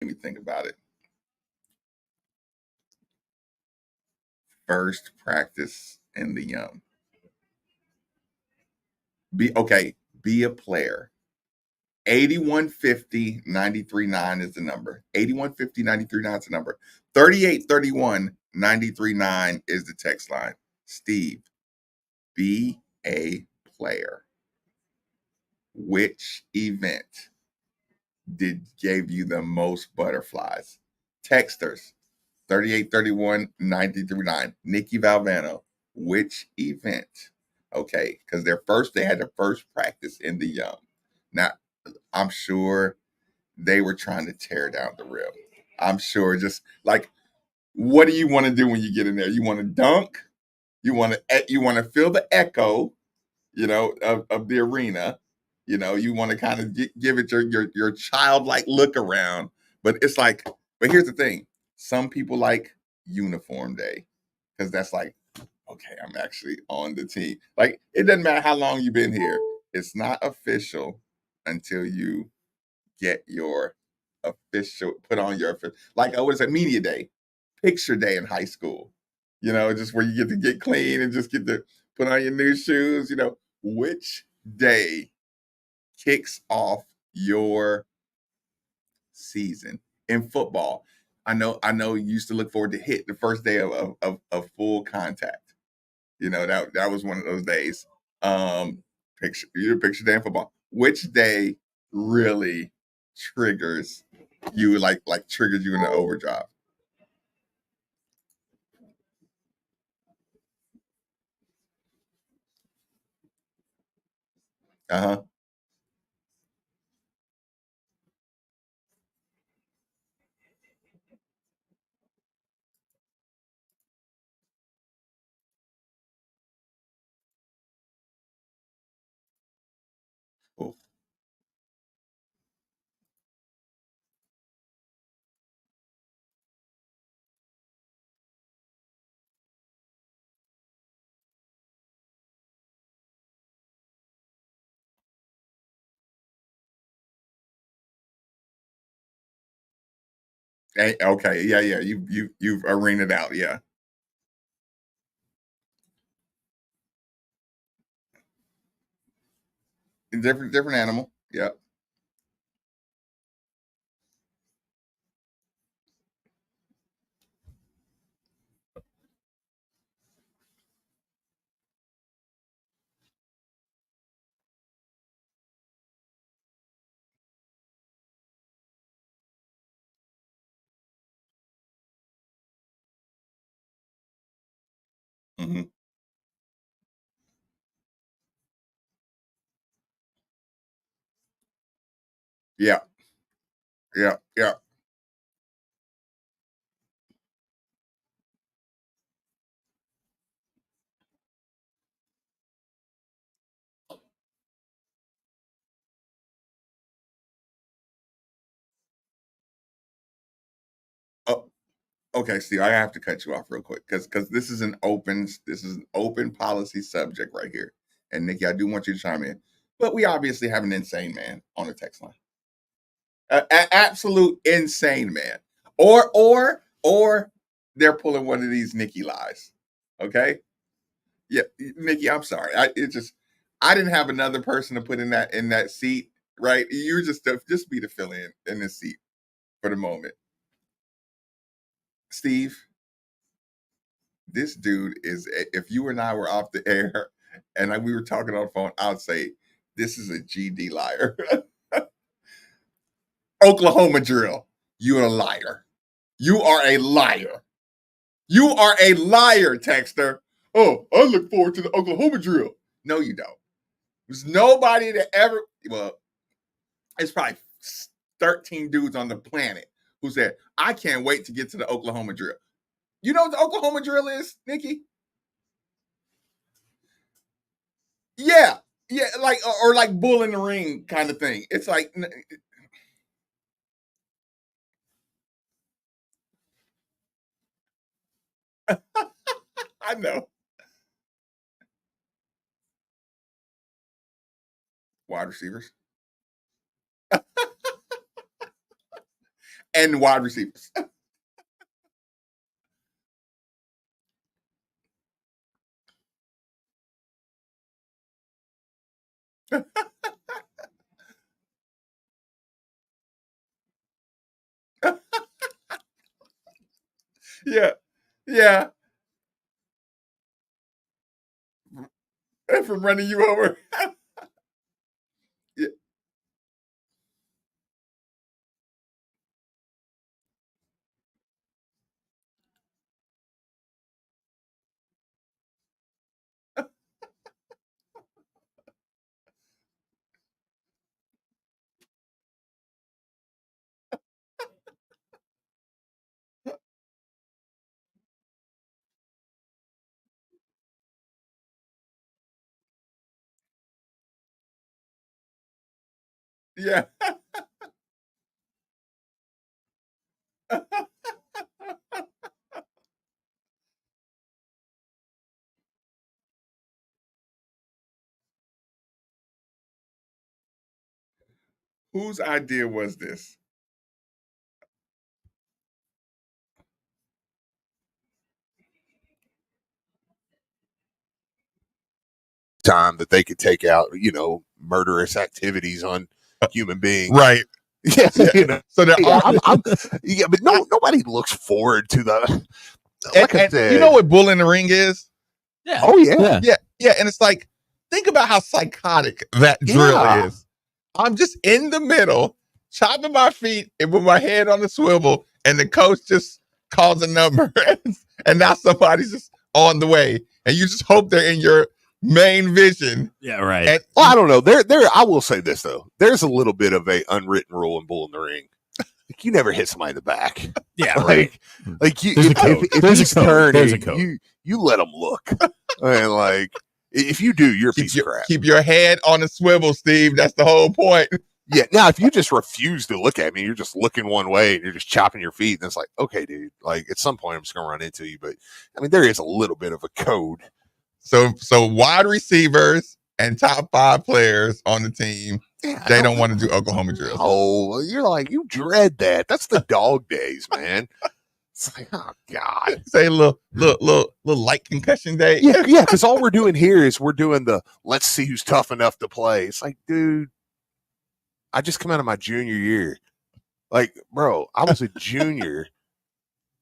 Let me think about it. First practice in the Be okay. Be a player. 8150 939 is the number. 8150 939 is the number. 3831 939 is the text line. Steve, be a player. Which event did gave you the most butterflies? Texters, 3831 939. Nikki Valvano, which event? Okay, because they had their first practice in the young. Now, I'm sure they were trying to tear down the rim. I'm sure, just like, what do you want to do when you get in there? You want to dunk? You want to feel the echo, of the arena. You want to kind of give it your childlike look around. But it's like, but here's the thing: some people like uniform day because that's like, okay, I'm actually on the team. Like, it doesn't matter how long you've been here; it's not official until you get your official put on your like, what is it, media day, picture day in high school, just where you get to get clean and just get to put on your new shoes. Which day kicks off your season in football? I know you used to look forward to hit the first day of full contact. That was one of those days. Picture day in football. Which day really triggers you, like triggers you in the overdrive? Uh-huh. Oh, okay, yeah, yeah. You've arenaed out, yeah. Different animal. Yeah. Hmm. Yeah. Yeah. Yeah. Oh, okay, Steve, I have to cut you off real quick because this is an open policy subject right here. And Nikki, I do want you to chime in. But we obviously have an insane man on the text line. Absolute insane man. Or they're pulling one of these Nikki lies. Okay? Yeah, Nikki, I'm sorry. I didn't have another person to put in that seat, right? You're just be the fill in this seat for the moment. Steve, this dude if you and I were off the air and we were talking on the phone, I'd say this is a GD liar. Oklahoma drill. You're a liar. You are a liar. You are a liar, Texter. Oh, I look forward to the Oklahoma drill. No, you don't. There's nobody that ever, well, it's probably 13 dudes on the planet who said, I can't wait to get to the Oklahoma drill. You know what the Oklahoma drill is, Nikki? Yeah. Yeah, like, or like bull in the ring kind of thing. It's like, I know. Wide receivers. and wide receivers. Yeah, yeah. And from running you over. Yeah, yeah. Whose idea was this? Time that they could take out, murderous activities on human beings. Right. Yeah, Yeah. So there yeah, are. yeah, but nobody looks forward to the. Like I And said, you know what Bull in the Ring is? Yeah. Oh yeah. Yeah. And it's like, think about how psychotic that drill Yeah. is. I'm just in the middle, chopping my feet and with my head on the swivel, and the coach just calls a number, and now somebody's just on the way, and you just hope they're in your main vision. Yeah, right. And Well, I don't know. There. I will say this though. There's a little bit of a unwritten rule in Bull in the Ring. Like, you never hit somebody in the back. Yeah, right. Like you. There's a If, code. if There's a he's code. turning, There's a code. you let him look. And like, if you do, you're a piece of crap. keep your head on the swivel, Steve. That's the whole point. Yeah. Now, if you just refuse to look at me, you're just looking one way and you're just chopping your feet, and it's like, okay, dude. Like, at some point, I'm just gonna run into you. But I mean, there is a little bit of a code. So wide receivers and top 5 players on the team, Yeah, they don't want to do Oklahoma drills. Oh, you're like, you dread that. That's the dog days, man. It's like, oh God. Say a little light concussion day. Yeah, because all we're doing here is we're doing the let's see who's tough enough to play. It's like, dude, I just come out of my junior year. Like, bro, I was a junior.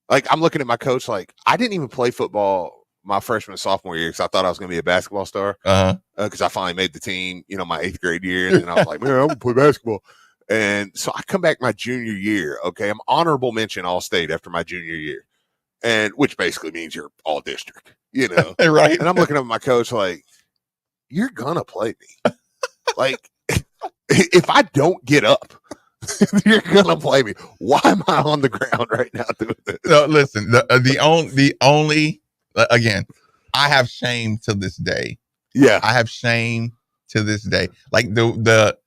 Like, I'm looking at my coach like, I didn't even play football my freshman and sophomore year because I thought I was going to be a basketball star. Because I finally made the team, my 8th grade year. And then I was like, man, I'm going to play basketball. And so I come back my junior year. Okay. I'm honorable mention all state after my junior year. And which basically means you're all district, Right. And I'm looking at my coach like, you're going to play me. Like, if I don't get up, you're going to play me. Why am I on the ground right now doing this? No, listen, the only, again, I have shame to this day. Yeah. I have shame to this day. Like the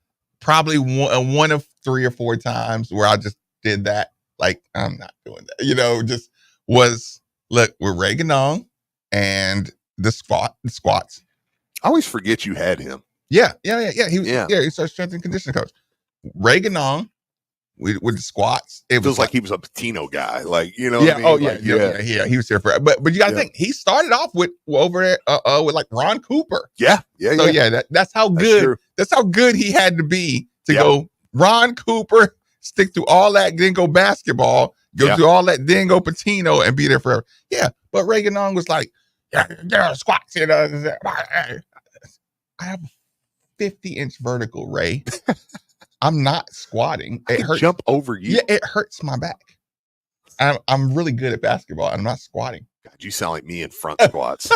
probably one of 3 or 4 times where I just did that. Like, I'm not doing that. Just was, look, with Ray Ganong and the squats. I always forget you had him. Yeah. He's our strength and conditioning coach. Ray Ganong with the squats. It feels like he was a Patino guy. Like, Yeah. what I mean? Oh yeah. Like, Yeah. He was here for. But you got to think he started off with over there with like Ron Cooper. Yeah. So yeah, that's how good. That's how good he had to be to go Ron Cooper, stick through all that, then go basketball, go through all that, then go Patino and be there forever. Yeah. But Ray Ganong was like, yeah, squats. I have a 50-inch vertical, Ray. I'm not squatting. It hurts. Jump over you. Yeah, it hurts my back. I'm really good at basketball. I'm not squatting. God, you sound like me in front squats.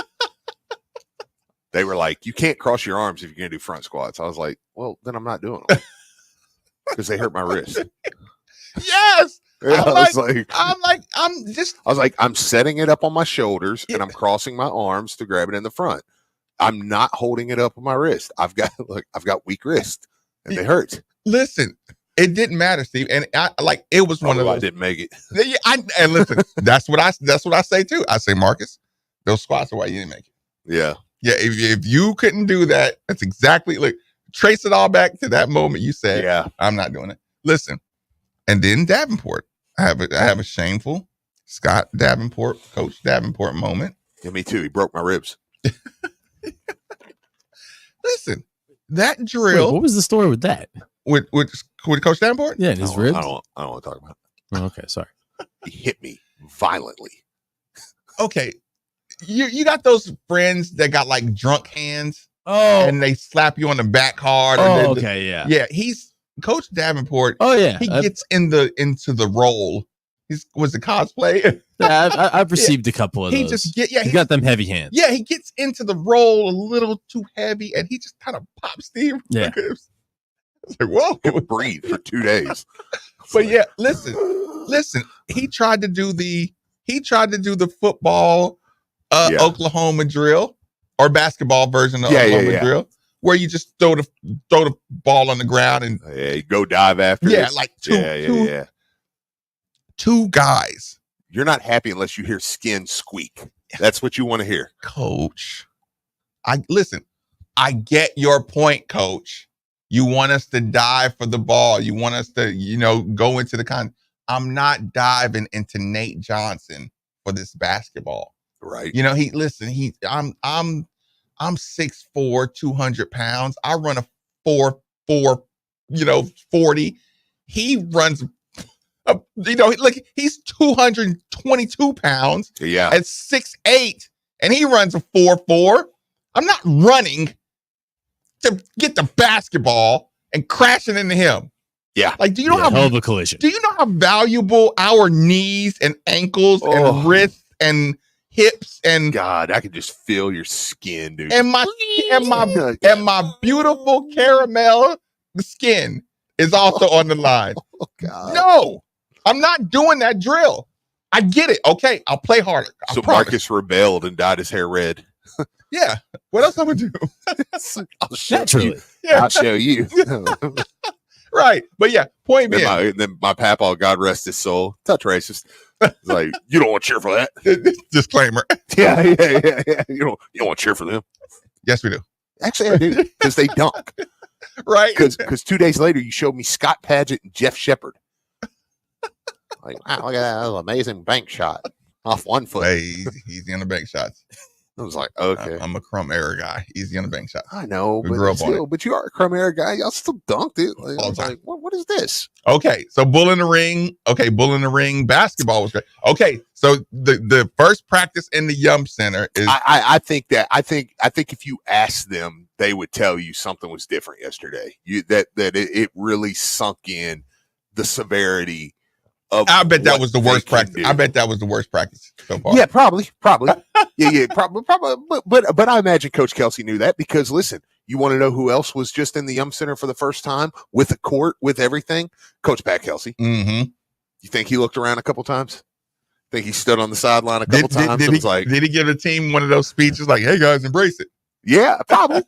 They were like, you can't cross your arms if you're going to do front squats. I was like, well, then I'm not doing them because they hurt my wrist. Yes. I was like, I'm setting it up on my shoulders and I'm crossing my arms to grab it in the front. I'm not holding it up on my wrist. I've got weak wrist and they hurt. Listen, it didn't matter, Steve. And it was one of those. I didn't make it. And listen, that's what I say too. I say, Marcus, those squats are why you didn't make it. Yeah. Yeah. If you couldn't do that, that's exactly trace it all back to that moment you said, I'm not doing it. Listen, and then Davenport, I have a shameful Scott Davenport, Coach Davenport moment. Yeah, me too. He broke my ribs. Listen, that Wait, drill what was the story with that? with Coach Davenport. Yeah, and his ribs. I don't want to talk about it. Oh, okay, sorry. He hit me violently. Okay, you got those friends that got like drunk hands. Oh, And they slap you on the back hard. oh, okay, yeah. Yeah, he's Coach Davenport. Oh, yeah. He gets into the role. Was it cosplay? Yeah, I've received a couple of He those. just He's got them heavy hands. Yeah, he gets into the role a little too heavy, and he just kind of pops Steve. Yeah. It's like, whoa. Couldn't breathe for 2 days. But yeah, listen. He tried to do the football Oklahoma drill or basketball version of Oklahoma drill, where you just throw the ball on the ground and you go dive after. Yeah, this. like two guys. You're not happy unless you hear skin squeak. That's what you want to hear. Coach, I get your point, Coach. You want us to dive for the ball. You want us to, go into the I'm not diving into Nate Johnson for this basketball. Right. I'm 6'4", 200 pounds. I run a 4'4", 40. He runs look, he's 222 pounds. Yeah. At 6'8", and he runs a 4'4". I'm not running to get the basketball and crashing into him. Yeah. Like, do you know how hell of a collision? Do you know how valuable our knees and ankles and wrists and hips and God, I can just feel your skin, dude. And my beautiful caramel skin is also on the line. Oh God. No, I'm not doing that drill. I get it. Okay, I'll play harder. So Marcus rebelled and dyed his hair red. Yeah. What else I'm gonna do? I'll show Naturally. you. Yeah. I'll show you. Right. But yeah, point being. Then my papa, God rest his soul, touch racist. It's like, you don't want to cheer for that. Disclaimer. Yeah. You don't want to cheer for them. Yes, we do. Actually, I do, because they dunk. Right. Because 2 days later, you showed me Scott Padgett and Jeff Shepard. Like, wow, look at that. That was an amazing bank shot off 1 foot. Hey, easy on the bank shots. I was like, okay. I'm a crumb error guy. Easy on the bank shots. I know, We grew up on but you are a crumb era guy. Y'all still dunked it. Like, All I was the time. like, what is this? Okay, so Bull in the Ring. Okay, Bull in the Ring basketball was great. Okay, so the first practice in the Yum Center is. I think if you asked them, they would tell you something was different yesterday. It really sunk in the severity of. I bet that was the worst can practice. do. I bet that was the worst practice so far. Yeah, probably. Yeah, probably. But I imagine Coach Kelsey knew that, because listen, you want to know who else was just in the Yum Center for the first time with a court, with everything? Coach Pat Kelsey. Mm-hmm. You think he looked around a couple times? Think he stood on the sideline a couple times? Did he give the team one of those speeches like, "Hey guys, embrace it"? Yeah, probably.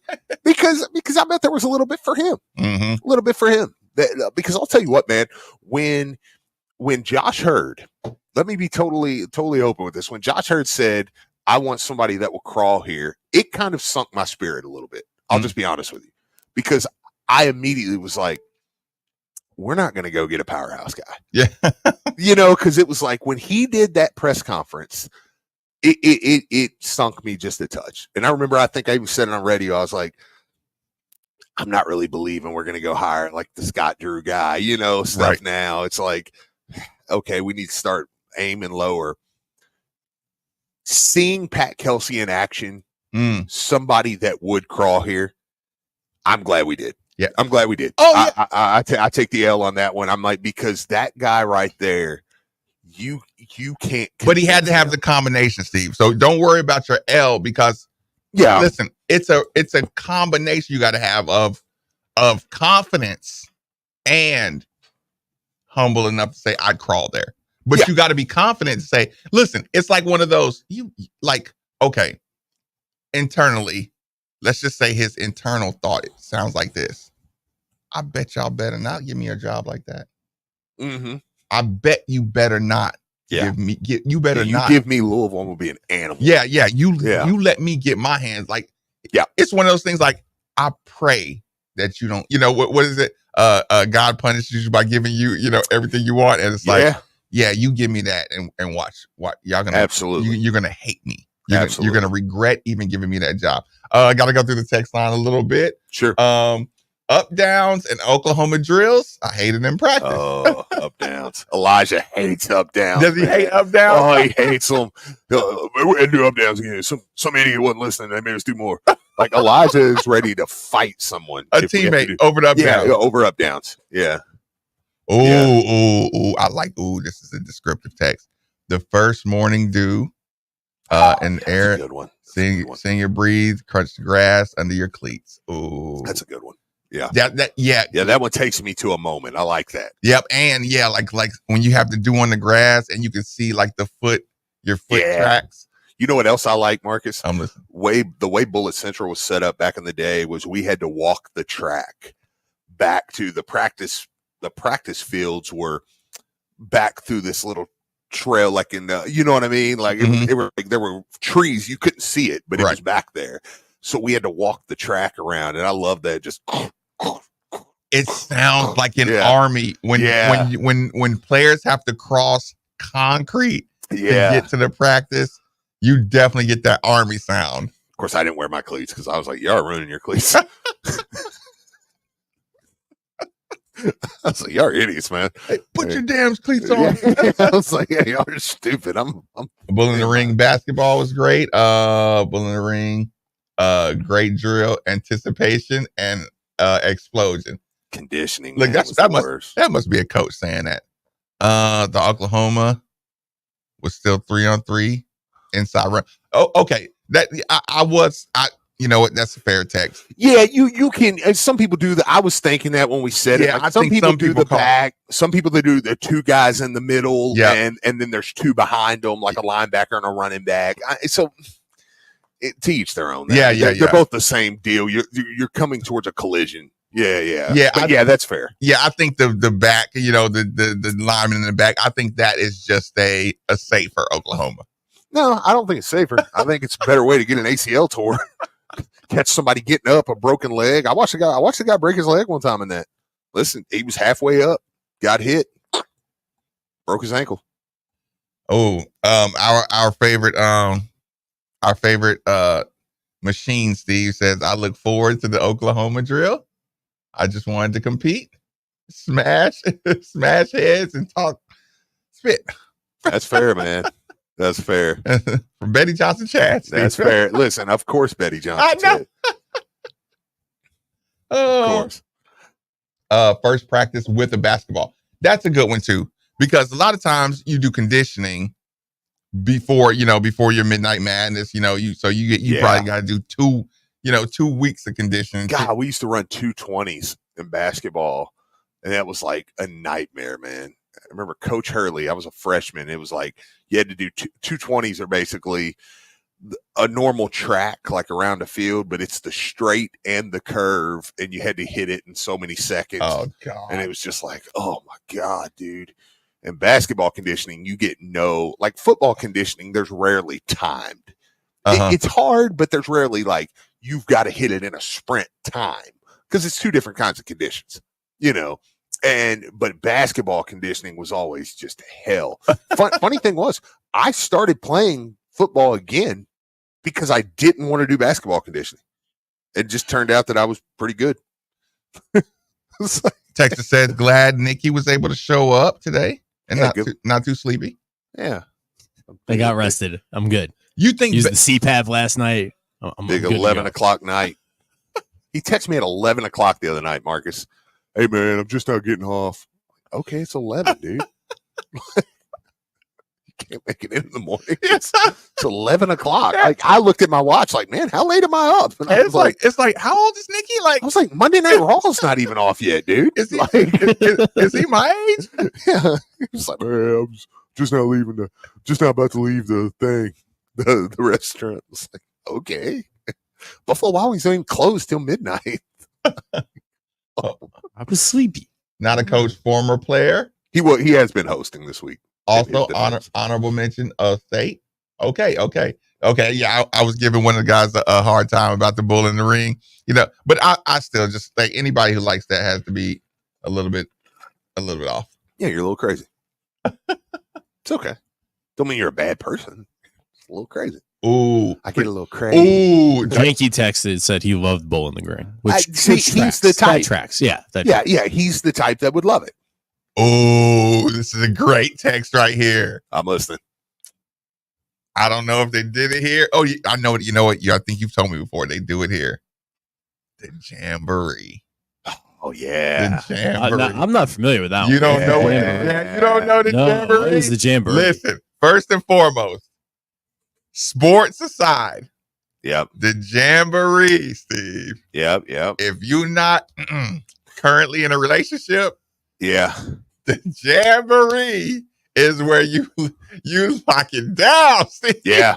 because I bet there was a little bit for him. Mm-hmm. A little bit for him. Because I'll tell you what, man, when Josh Hurd, let me be totally open with this. When Josh Hurd said, "I want somebody that will crawl here," it kind of sunk my spirit a little bit. I'll just be honest with you, because I immediately was like, we're not going to go get a powerhouse guy. Yeah. Because it was like when he did that press conference, it sunk me just a touch. And I remember, I think I even said it on radio. I was like, I'm not really believing we're going to go hire like the Scott Drew guy, stuff Right. now. It's like, okay, we need to start aiming lower. Seeing Pat Kelsey in action, somebody that would crawl here, I'm glad we did. Yeah. I'm glad we did. Oh, yeah. I take the L on that one. I'm like, because that guy right there, you can't. But he had to have the combination, Steve. So don't worry about your L, because listen, it's a combination you got to have of confidence and humble enough to say, "I'd crawl there." But you got to be confident to say, listen, it's like one of those, okay, internally, let's just say his internal thought, it sounds like this: I bet y'all better not give me a job like that. Mm-hmm. I bet you better not give me, you better not. Give me Louisville, I'm going to be an animal. Yeah. You let me get my hands. Like, it's one of those things like, I pray that you don't, what is it? God punishes you by giving you, everything you want. And it's like, Yeah, you give me that and watch. What y'all gonna Absolutely. You're gonna hate me. Absolutely. You're gonna regret even giving me that job. I gotta go through the text line a little bit. Sure. Up downs and Oklahoma drills. I hated in practice. Oh, up downs. Elijah hates up downs. Does he hate up downs? Oh, he hates them. We're gonna do up downs again. Some idiot wasn't listening. They made us do more. Like Elijah is ready to fight someone. A teammate over the up downs. Yeah, over up downs. Yeah. Ooh. I like. This is a descriptive text. The first morning dew, and air. Good one. Seeing you breathe, crunch the grass under your cleats. Ooh, that's a good one. Yeah. That one takes me to a moment. I like that. Yep. And yeah, like when you have to do on the grass and you can see like your foot tracks. You know what else I like, Marcus? I'm listening. The way Bullet Central was set up back in the day was we had to walk the track back to the practice. The practice fields were back through this little trail, like in the, you know what I mean? Like there were trees, you couldn't see it, but it was back there. So we had to walk the track around, and I love that. Just it sounds like an army when players have to cross concrete to get to the practice. You definitely get that army sound. Of course, I didn't wear my cleats because I was like, "Y'all are ruining your cleats." I was like, "Y'all are idiots, man. Hey, put your damn cleats on." I was like, "Yeah, y'all are stupid." I'm Bull in the Ring basketball was great. Bull in the Ring, great drill, anticipation, and explosion. Conditioning. Look, that must be a coach saying that. The Oklahoma was still 3-on-3 inside run. Oh, okay. That I you know what? That's a fair text. Yeah, you can. Some people do that. I was thinking that when we said it. Like some people do the back. Some people they do the two guys in the middle, and then there's two behind them, like a linebacker and a running back. To each their own. They're both the same deal. You're coming towards a collision. Yeah. That's fair. Yeah, I think the back, the lineman in the back. I think that is just a safer Oklahoma. No, I don't think it's safer. I think it's a better way to get an ACL tore. Catch somebody getting up a broken leg. I watched the guy break his leg one time in that. Listen, he was halfway up, got hit, broke his ankle. Oh, our favorite machine, Steve says, I look forward to the Oklahoma drill. I just wanted to compete, smash heads, and talk spit. That's fair, man. That's fair. From Betty Johnson Chats. That's fair. Listen, of course, Betty Johnson. I know. Of course. First practice with a basketball. That's a good one too, because a lot of times you do conditioning before your Midnight Madness. You probably got to do 2 weeks of conditioning. God, we used to run 220s in basketball, and that was like a nightmare, man. I remember Coach Hurley. I was a freshman. It was like you had to do 220s are basically a normal track, like around the field, but it's the straight and the curve, and you had to hit it in so many seconds. Oh, God. And it was just like, oh, my God, dude. And basketball conditioning, you get like football conditioning, there's rarely timed. It's hard, but there's rarely like you've got to hit it in a sprint time because it's two different kinds of conditions, but basketball conditioning was always just hell. Funny thing was, I started playing football again because I didn't want to do basketball conditioning. It just turned out that I was pretty good. Texas says, glad Nikki was able to show up today and not too sleepy. Yeah. I got rested. I'm good. You think used the CPAP last night? I'm big 11 o'clock night. He texted me at 11 o'clock the other night, Marcus. Hey, man, I'm just now getting off. Okay, it's 11, dude. You can't make it in the morning. It's 11 o'clock. Like, I looked at my watch like, man, how late am I up? And it's like, how old is Nikki? Like, I was like, Monday Night Raw's not even off yet, dude. Is he my age? Yeah. He's like, man, I'm just now about to leave the thing, the restaurant. It's like, okay. Buffalo Wild Wings don't even close till midnight. I was sleepy. Not a coach, former player. He has been hosting this week. Also, honorable mention of State. Okay. Yeah, I was giving one of the guys a hard time about the Bull in the Ring. But I still just like anybody who likes that has to be a little bit off. Yeah, you're a little crazy. It's okay. Don't mean you're a bad person. It's a little crazy. Ooh, I get a little crazy. ooh. Janky texted, said he loved Bowling the Green. He's tracks. the type. That tracks. Yeah. Yeah. He's the type that would love it. Ooh, this is a great text right here. I'm listening. I don't know if they did it here. Oh, I know it. You know what? I think you've told me before. They do it here. The Jamboree. Oh yeah. The Jamboree. I'm not familiar with that one. You don't know what Yeah. you don't know the Jamboree? What is the Jamboree? Listen, first and foremost, sports aside, Yep. the Jamboree, Steve. Yep. If you're not currently in a relationship, Yeah. the Jamboree is where you lock it down, Steve. Yeah.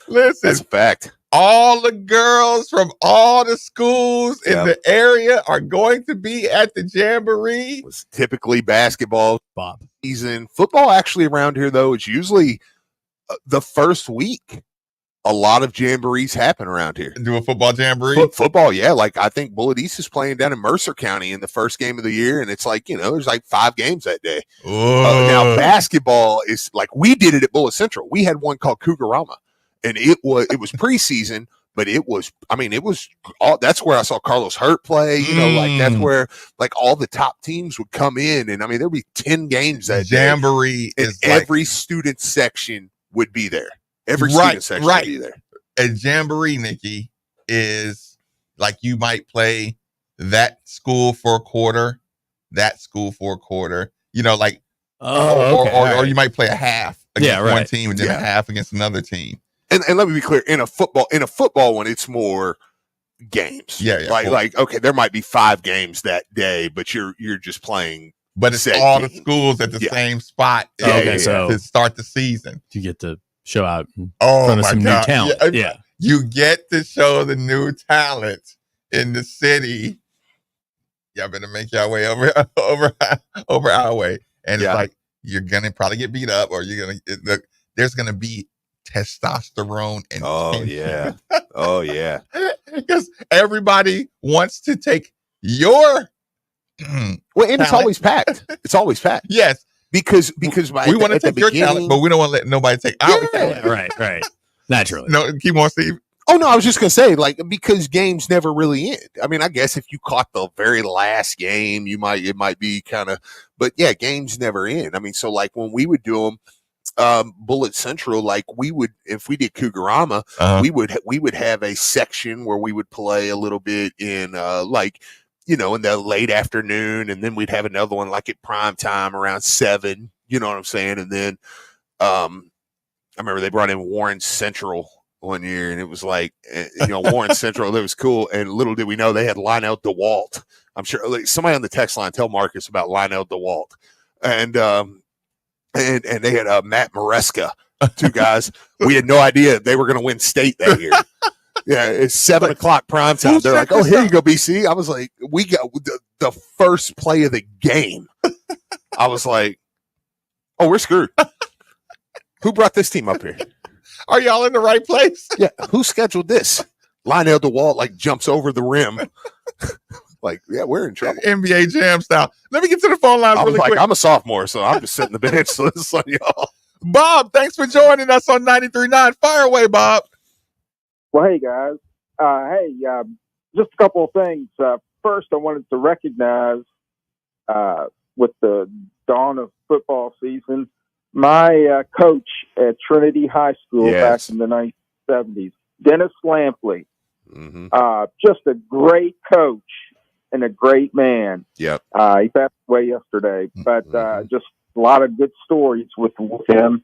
Listen, That's a fact. all the girls from all the schools in the area are going to be at the Jamboree. It was typically basketball Bob. season. Football actually around here though, it's usually the first week. A lot of jamborees happen around here. Do a football jamboree? Football, yeah. Like I think Bullitt East is playing down in Mercer County in the first game of the year, and it's like, there's like 5 games that day. Now basketball is like we did it at Bullitt Central. We had one called Cougarama, and it was preseason, but it was all. That's where I saw Carlos Hurt play. Like that's where like all the top teams would come in, and there'd be 10 games that jamboree day, is and every student section would be there. Every student section would be there. A jamboree, Nikki, is like you might play that school for a quarter, that school for a quarter. Like, or you might play a half against one team and then a half against another team. And let me be clear: in a football one, it's more games. Yeah. Like okay, there might be 5 games that day, but you're just playing. But it's all the schools at the same spot. So to start the season, you get to show out in front of some new talent. Yeah. You get to show the new talent in the city. Y'all better make y'all way over our way. And it's like you're gonna probably get beat up, or there's gonna be testosterone and oh yeah, because everybody wants to take your and it's always packed. It's always packed. Yes. Because we want to take your talent, but we don't want to let nobody take our talent. Right. Naturally. No, keep on, Steve. Oh no, I was just gonna say, like, because games never really end. I guess if you caught the very last game, it might be kind of, but yeah, games never end. So like when we would do them, Bullitt Central, like if we did Cougarama, we would have a section where we would play a little bit in in the late afternoon, and then we'd have another one like at prime time around 7. You know what I'm saying? And then I remember they brought in Warren Central one year, and it was like, Warren Central, that was cool. And little did we know they had Lionel DeWalt. I'm sure somebody on the text line, tell Marcus about Lionel DeWalt. And they had Matt Maresca, 2 guys. We had no idea they were going to win state that year. Yeah, it's 7 o'clock prime time. They're like, "Oh, here you go, BC." I was like, "We got the first play of the game." I was like, "Oh, we're screwed." Who brought this team up here? Are y'all in the right place? Yeah, who scheduled this? Lionel DeWalt jumps over the rim. We're in trouble. NBA Jam style. Let me get to the phone lines really quick. I'm a sophomore, so I'm just sitting the bench. So this is on y'all. Bob, thanks for joining us on 93.9. Fire away, Bob. Well, hey, guys. Just a couple of things. First, I wanted to recognize, with the dawn of football season, my coach at Trinity High School back in the 1970s, Dennis Lampley. Mm-hmm. Just a great coach and a great man. Yep. He passed away yesterday, but just a lot of good stories with him.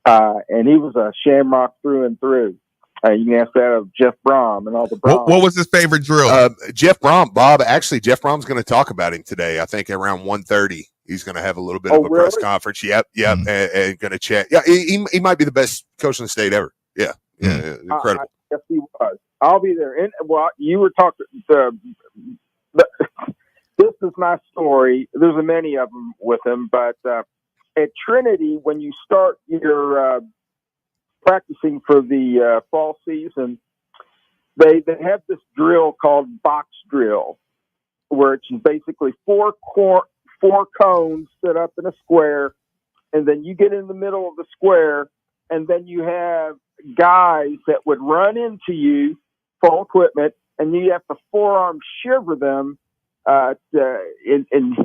And he was a Shamrock through and through. You can ask that of Jeff Brom and all the Broms. What was his favorite drill? Jeff Brom, Bob. Actually, Jeff Brom's going to talk about him today. I think around 1:30, he's going to have a little bit of a press conference. Yep, Mm-hmm. and going to chat. Yeah, he might be the best coach in the state ever. Yeah, incredible. Yes, he was. I'll be there. And you were talking. This is my story. There's many of them with him, but at Trinity, when you start your practicing for the fall season, they have this drill called box drill, where it's basically four cones set up in a square, and then you get in the middle of the square, and then you have guys that would run into you, full equipment, and you have to forearm shiver them and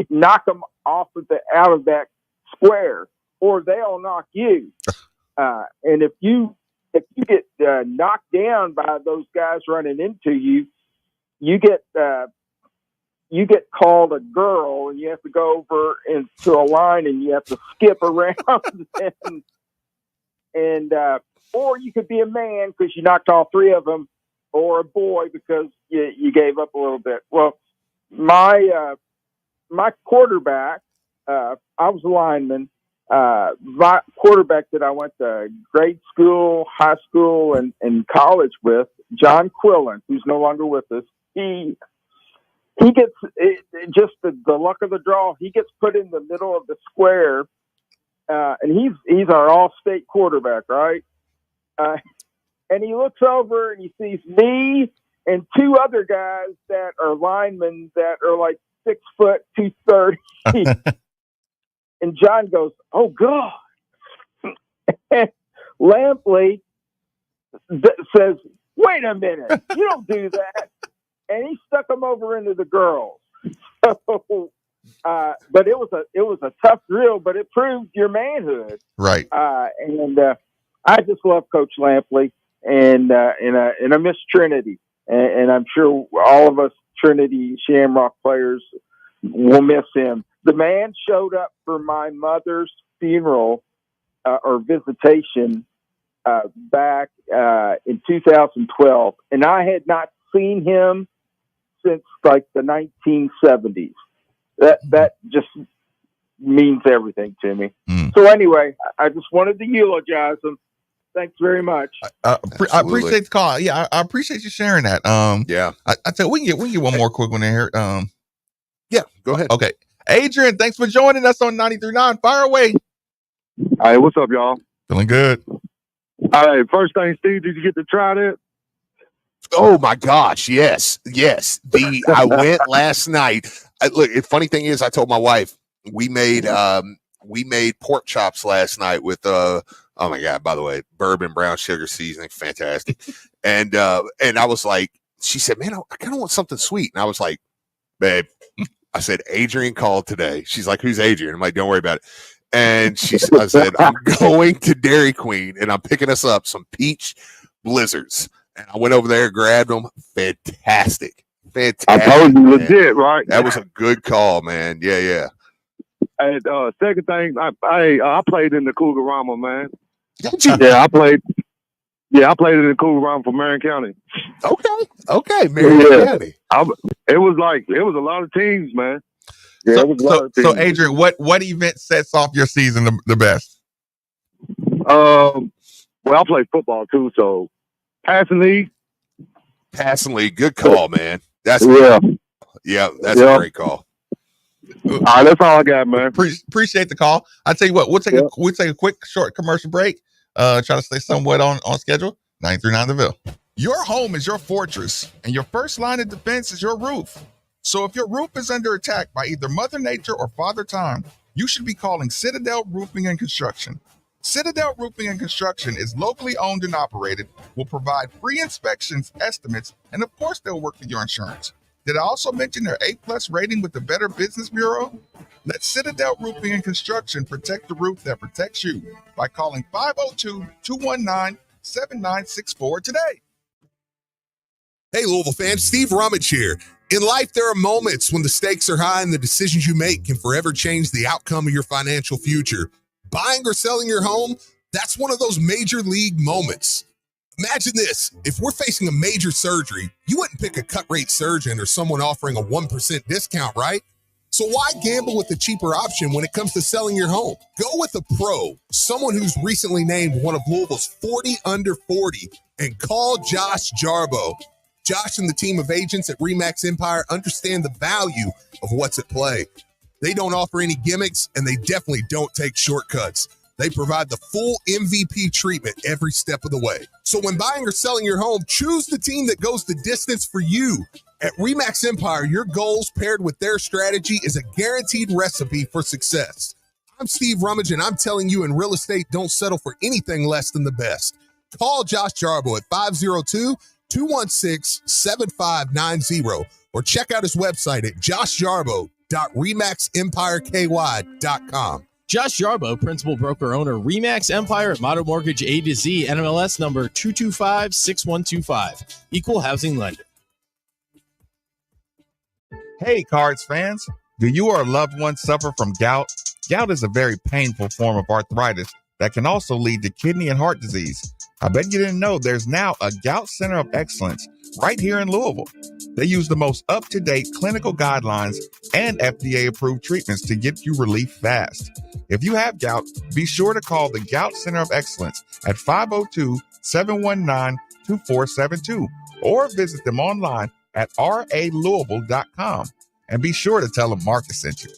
knock them out of that square, or they'll knock you. And if you get knocked down by those guys running into you, you get called a girl, and you have to go over into a line, and you have to skip around, and or you could be a man because you knocked all three of them, or a boy because you gave up a little bit. Well, my quarterback, I was a lineman. My quarterback that I went to grade school, high school, and college with, John Quillen, who's no longer with us, he gets just the luck of the draw. He gets put in the middle of the square, and he's our all-state quarterback, right? And he looks over and he sees me and two other guys that are linemen that are like 6 foot 230. And John goes, "Oh God!" And Lampley says, "Wait a minute, you don't do that." And he stuck them over into the girls. So, but it was a tough drill, but it proved your manhood, right? And I just love Coach Lampley, and I miss Trinity, and I'm sure all of us Trinity Shamrock players will miss him. The man showed up for my mother's funeral or visitation back in 2012, and I had not seen him since like the 1970s. That just means everything to me. So anyway, I just wanted to eulogize him. Thanks very much. I appreciate the call. Yeah, I appreciate you sharing that. Yeah. I tell you, we can get one more quick one in here. Yeah, go ahead. Okay. Adrian, thanks for joining us on 93.9. Fire away. Hey, what's up, y'all? Feeling good. All right, first thing, Steve, did you get to try that? Oh my gosh, yes. I went last night. Look, the funny thing is, I told my wife we made pork chops last night with oh my God, by the way, bourbon brown sugar seasoning, fantastic. And I was like, she said, "Man, I kind of want something sweet." And I was like, "Babe," I said, "Adrian called today." She's like, "Who's Adrian?" I'm like, "Don't worry about it." And I said, "I'm going to Dairy Queen and I'm picking us up some peach blizzards." And I went over there, grabbed them. Fantastic. I told you, legit, right? That was a good call, man. Yeah. And second thing, I played in the Cougarama, man. Did you? Yeah, I played in the Cougarama for Marion County. Okay, Marion County. It was a lot of teams, man. Yeah, it was a lot of teams. So Adrian, what event sets off your season the best? Well, I play football too, so passing league, good call, man. That's a great call. All right, that's all I got, man. Appreciate the call. I tell you what, we'll take a quick short commercial break. Try to stay somewhat on schedule. 93.9 The Ville. Your home is your fortress, and your first line of defense is your roof. So if your roof is under attack by either Mother Nature or Father Time, you should be calling Citadel Roofing and Construction. Citadel Roofing and Construction is locally owned and operated, will provide free inspections, estimates, and of course they'll work with your insurance. Did I also mention their A+ rating with the Better Business Bureau? Let Citadel Roofing and Construction protect the roof that protects you by calling 502-219-7964 today. Hey, Louisville fans, Steve Rummage here. In life, there are moments when the stakes are high and the decisions you make can forever change the outcome of your financial future. Buying or selling your home, that's one of those major league moments. Imagine this. If we're facing a major surgery, you wouldn't pick a cut rate surgeon or someone offering a 1% discount, right? So why gamble with the cheaper option when it comes to selling your home? Go with a pro, someone who's recently named one of Louisville's 40 under 40, and call Josh Jarbo. Josh and the team of agents at RE/MAX Empire understand the value of what's at play. They don't offer any gimmicks, and they definitely don't take shortcuts. They provide the full MVP treatment every step of the way. So when buying or selling your home, choose the team that goes the distance for you. At RE/MAX Empire, your goals paired with their strategy is a guaranteed recipe for success. I'm Steve Rummage, and I'm telling you, in real estate, don't settle for anything less than the best. Call Josh Jarbo at 502-216-7590 or check out his website at joshjarbo.remaxempireky.com. Josh Jarbo, principal broker owner, Remax Empire at Modern Mortgage A to Z, NMLS number 2256125. Equal housing lender. Hey, Cards fans. Do you or a loved one suffer from gout? Gout is a very painful form of arthritis that can also lead to kidney and heart disease. I bet you didn't know there's now a Gout Center of Excellence right here in Louisville. They use the most up-to-date clinical guidelines and FDA-approved treatments to get you relief fast. If you have gout, be sure to call the Gout Center of Excellence at 502-719-2472 or visit them online at ralouisville.com. And be sure to tell them Marcus sent you.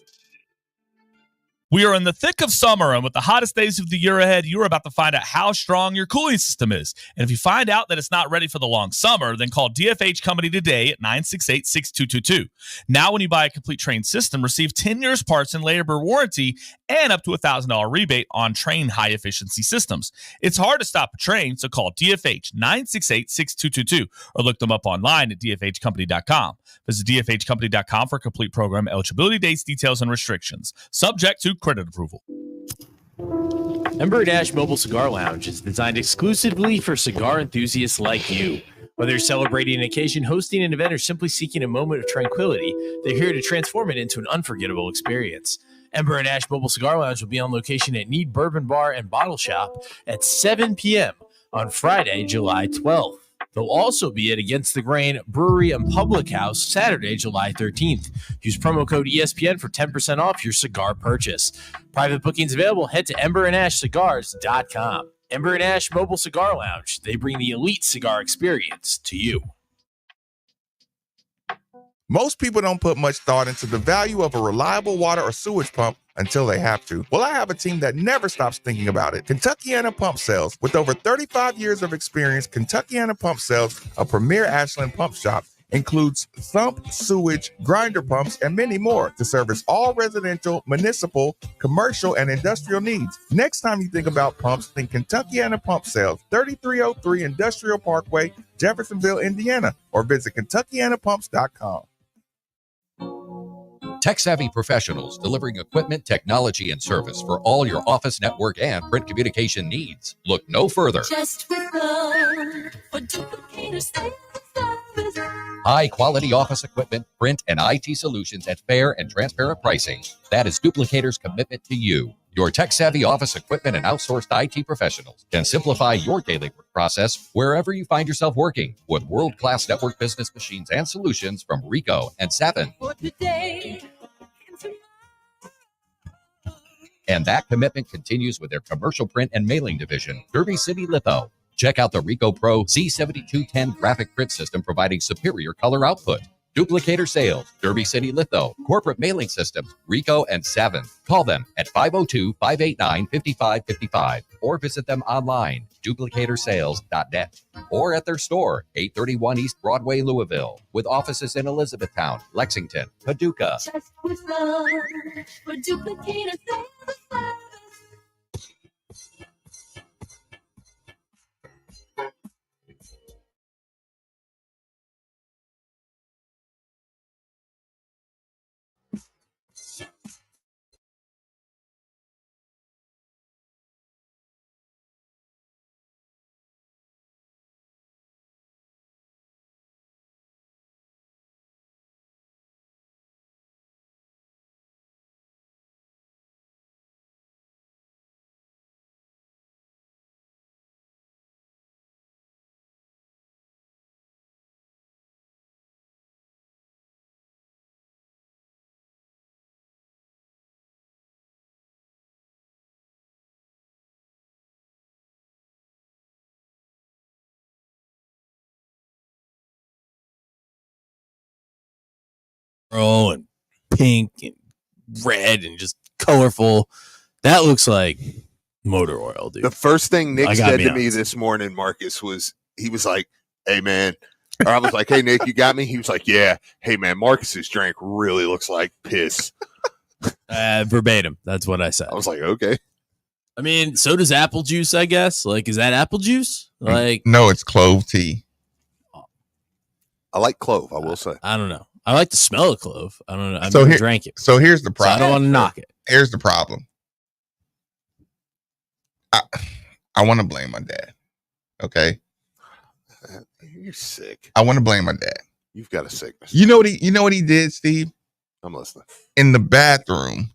We are in the thick of summer, and with the hottest days of the year ahead, you're about to find out how strong your cooling system is. And if you find out that it's not ready for the long summer, then call DFH Company today at 968-6222. Now, when you buy a complete Train system, receive 10 years parts and labor warranty and up to a $1,000 rebate on Train high-efficiency systems. It's hard to stop a Train, so call DFH 968-6222 or look them up online at dfhcompany.com. Visit dfhcompany.com for complete program eligibility, dates, details, and restrictions. Subject to credit approval. Ember & Ash Mobile Cigar Lounge is designed exclusively for cigar enthusiasts like you. Whether you're celebrating an occasion, hosting an event, or simply seeking a moment of tranquility, they're here to transform it into an unforgettable experience. Ember & Ash Mobile Cigar Lounge will be on location at Need Bourbon Bar and Bottle Shop at 7 p.m. on Friday, July 12th. They'll also be at Against the Grain Brewery and Public House Saturday, July 13th. Use promo code ESPN for 10% off your cigar purchase. Private bookings available. Head to emberandashcigars.com. Ember & Ash Mobile Cigar Lounge. They bring the elite cigar experience to you. Most people don't put much thought into the value of a reliable water or sewage pump until they have to. Well, I have a team that never stops thinking about it. Kentuckiana Pump Sales. With over 35 years of experience, Kentuckiana Pump Sales, a premier Ashland pump shop, includes sump, sewage, grinder pumps, and many more to service all residential, municipal, commercial, and industrial needs. Next time you think about pumps, think Kentuckiana Pump Sales, 3303 Industrial Parkway, Jeffersonville, Indiana, or visit KentuckianaPumps.com. Tech-savvy professionals delivering equipment, technology, and service for all your office, network, and print communication needs. Look no further. Just with love for duplicator sales service. High-quality office equipment, print, and IT solutions at fair and transparent pricing. That is Duplicator's commitment to you. Your tech-savvy office equipment and outsourced IT professionals can simplify your daily work process wherever you find yourself working with world-class network business machines and solutions from Ricoh and Savin. For today. And that commitment continues with their commercial print and mailing division, Derby City Litho. Check out the Ricoh Pro C7210 graphic print system providing superior color output. Duplicator Sales, Derby City Litho, Corporate Mailing Systems, Ricoh and Savin. Call them at 502-589-5555 or visit them online, duplicatorsales.net, or at their store, 831 East Broadway, Louisville, with offices in Elizabethtown, Lexington, Paducah. Just with love for duplicator sales service. And pink and red and just colorful. That looks like motor oil, dude. The first thing Nick said to me honest. this morning, Marcus, was he was like, "Hey man," or I was like, "Hey Nick, you got me?" He was like, "Yeah." "Hey man, Marcus's drink really looks like piss." Verbatim. That's what I said. I was like, okay. I mean, so does apple juice, I guess. Like, is that apple juice? Like, No, it's clove tea. I like clove, I will say. I don't know. I like the smell of clove. I don't know. I've So never here- drank it. So here's the So I don't problem. want to knock it. Here's the problem. I want to blame my dad. Okay. You're sick. I want to blame my dad. You've got a sickness. You know what he did, Steve? I'm listening. In the bathroom,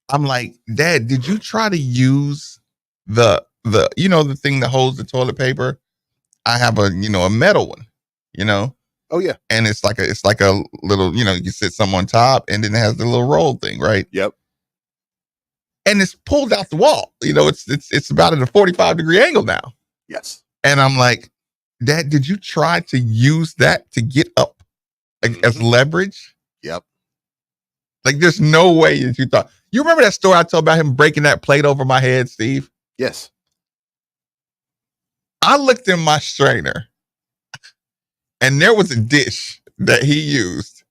I'm like, Dad, did you try to use the thing that holds the toilet paper? I have a metal one, Oh yeah. and it's like a little, you sit some on top, and then it has the little roll thing, right? Yep. And it's pulled out the wall. It's about at a 45-degree angle now. Yes. And I'm like, Dad, did you try to use that to get up as leverage? Yep. Like, there's no way that you thought. You remember that story I told about him breaking that plate over my head, Steve? Yes. I looked in my strainer, and there was a dish that he used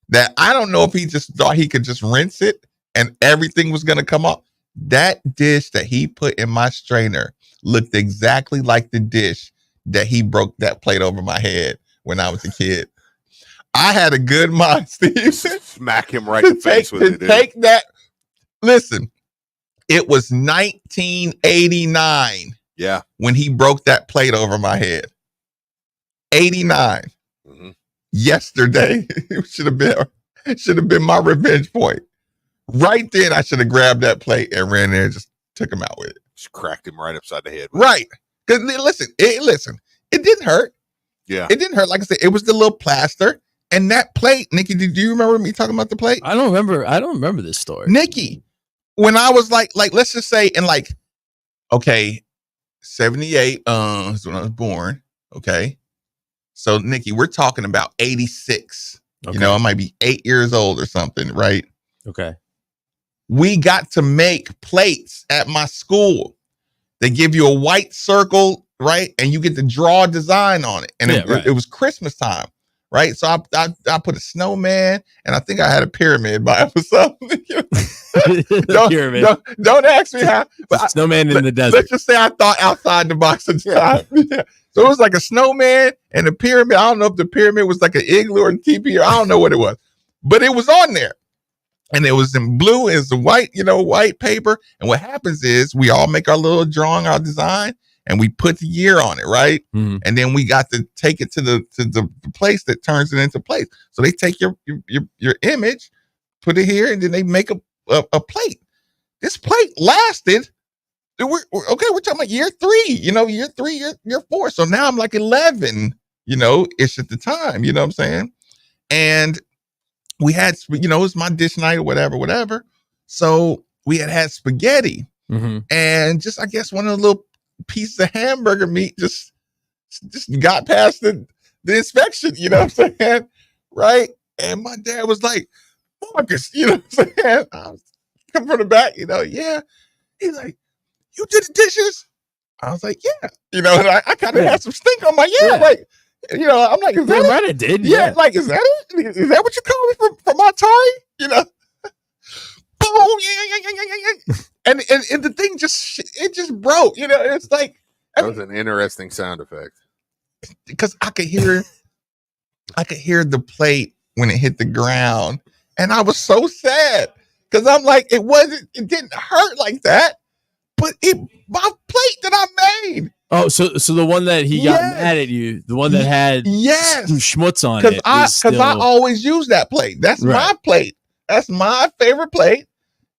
that I don't know if he just thought he could just rinse it and everything was going to come off. That dish that he put in my strainer looked exactly like the dish that he broke that plate over my head when I was a kid. I had a good mind, Steve. Smack him right in the face with it. Take that. Listen, it was 1989 Yeah. when he broke that plate over my head. 89. Mm-hmm. Yesterday, it should have been my revenge point. Right then, I should have grabbed that plate and ran there and just took him out with it. Just cracked him right upside the head. Right. Because listen, it didn't hurt. Yeah. It didn't hurt. Like I said, it was the little plaster. And that plate, Nikki, do you remember me talking about the plate? I don't remember this story. Nikki, when I was like, let's just say in 78 is when I was born. Okay. So Nikki, we're talking about 86. Okay. I might be 8 years old or something, right? Okay. We got to make plates at my school. They give you a white circle, right? And you get to draw a design on it. And it was Christmas time, right? So I put a snowman, and I think I had a pyramid by or something. Pyramid. Don't ask me how. But Snowman in the desert. Let's just say I thought outside the box at the time. Yeah. So it was like a snowman and a pyramid. I don't know if the pyramid was like an igloo or a teepee, or I don't know what it was, but it was on there. And it was in blue, it's the white, white paper. And what happens is we all make our little drawing, our design, and we put the year on it, right? Mm-hmm. And then we got to take it to the place that turns it into place. So they take your image, put it here, and then they make a plate. This plate lasted. We're talking about year 3, year 3, year 4. So now I'm like 11, ish at the time, you know what I'm saying? And we had, it was my dish night or whatever. So we had spaghetti, and just, I guess, one of the little pieces of hamburger meat just got past the inspection, you know what I'm saying? Right. And my dad was like, Marcus, you know what I'm saying? I was coming from the back, yeah. He's like, you did the dishes? I was like, yeah. And I kind of had some stink on my, like, I'm like, is that right, I did. Yeah, like, is that it? Is that what you call me from Atari? Boom, yeah. And the thing just broke. It's like, that was an interesting sound effect. Because I could hear the plate when it hit the ground, and I was so sad because I'm like, it didn't hurt like that, but my plate that I made. Oh, so the one that he got mad at you, the one that had schmutz on it. Because I always use that plate. That's my plate. That's my favorite plate.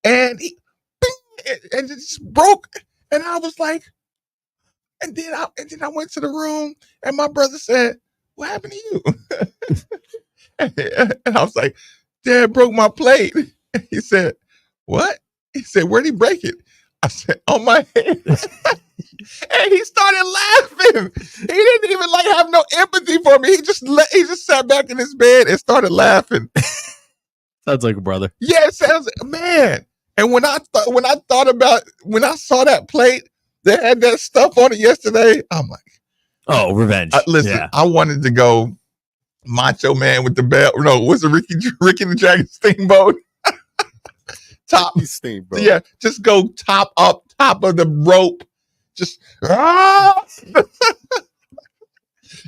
And it just broke. And I was like, and then I went to the room, and my brother said, what happened to you? And I was like, Dad broke my plate. And he said, what? He said, where'd he break it? I said, on my head. And he started laughing. He didn't even have no empathy for me. He just sat back in his bed and started laughing. Sounds like a brother. Yeah, it sounds, man. And when I saw that plate that had that stuff on it yesterday, I'm like, oh, revenge. Listen, I wanted to go Macho Man with the belt. No, was it Ricky the Dragon Steamboat? top. Steamboat. Yeah, just go top of the rope. Just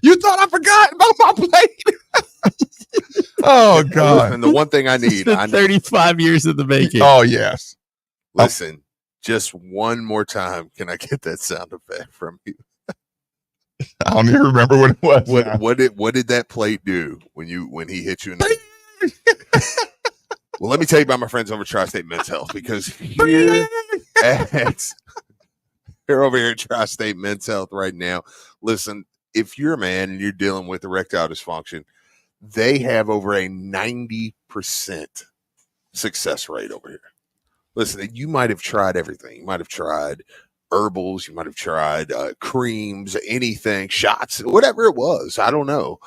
you thought I forgot about my plate? Oh God! Listen, the one thing I need. It's been 35 years in the making. Oh yes. Listen, just one more time. Can I get that sound effect from you? I don't even remember what it was. What did that plate do when he hit you in the Well, let me tell you about my friends over at Tri-State Men's Health, because they're over here at Tri-State Men's Health right now. Listen, if you're a man and you're dealing with erectile dysfunction, they have over a 90% success rate over here. Listen, you might have tried everything. You might have tried herbals. You might have tried creams, anything, shots, whatever it was. I don't know.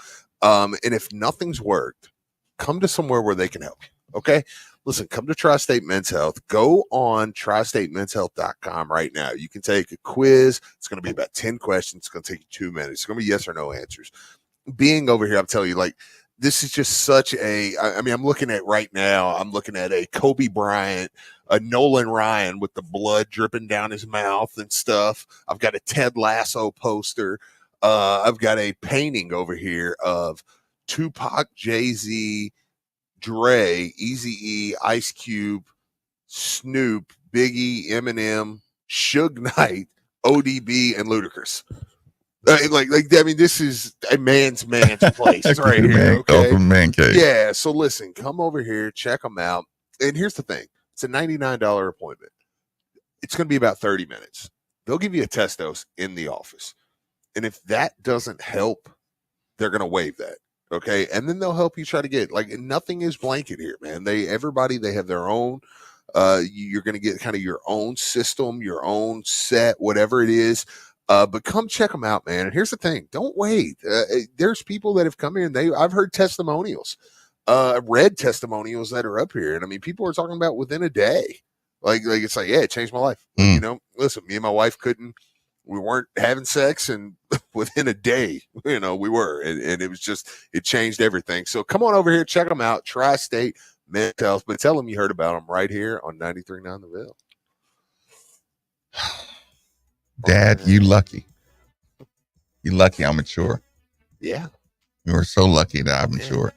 And if nothing's worked, come to somewhere where they can help you. Okay? Listen, come to Tri-State Men's Health. Go on tristatemenshealth.com right now. You can take a quiz. It's going to be about 10 questions. It's going to take you 2 minutes. It's going to be yes or no answers. Being over here, I'm telling you, like, this is just such I'm looking at right now, I'm looking at a Kobe Bryant, a Nolan Ryan with the blood dripping down his mouth and stuff. I've got a Ted Lasso poster. I've got a painting over here of Tupac, Jay-Z, Dre, Eazy-E, Ice Cube, Snoop, Biggie, Eminem, Suge Knight, ODB, and Ludacris. This is a man's place. It's right here. Okay? Man cave. Yeah. So listen, come over here, check them out. And here's the thing: it's a $99 appointment. It's going to be about 30 minutes. They'll give you a test dose in the office, and if that doesn't help, they're going to waive that. Okay, and then they'll help you try to get nothing is blanket here, man. They have their own. You're going to get kind of your own system, your own set, whatever it is. But come check them out, man. And here's the thing: don't wait. There's people that have come here, and I've heard testimonials, read testimonials that are up here, and I mean, people are talking about within a day. It's like, yeah, it changed my life. You know, listen, me and my wife we weren't having sex, and within a day, we were, and it was just, it changed everything. So come on over here, check them out, Tri-State Men's Health, but tell them you heard about them right here on 93.9 The Ville. Dad, you lucky. You lucky I'm mature. Yeah. You were so lucky that I'm mature.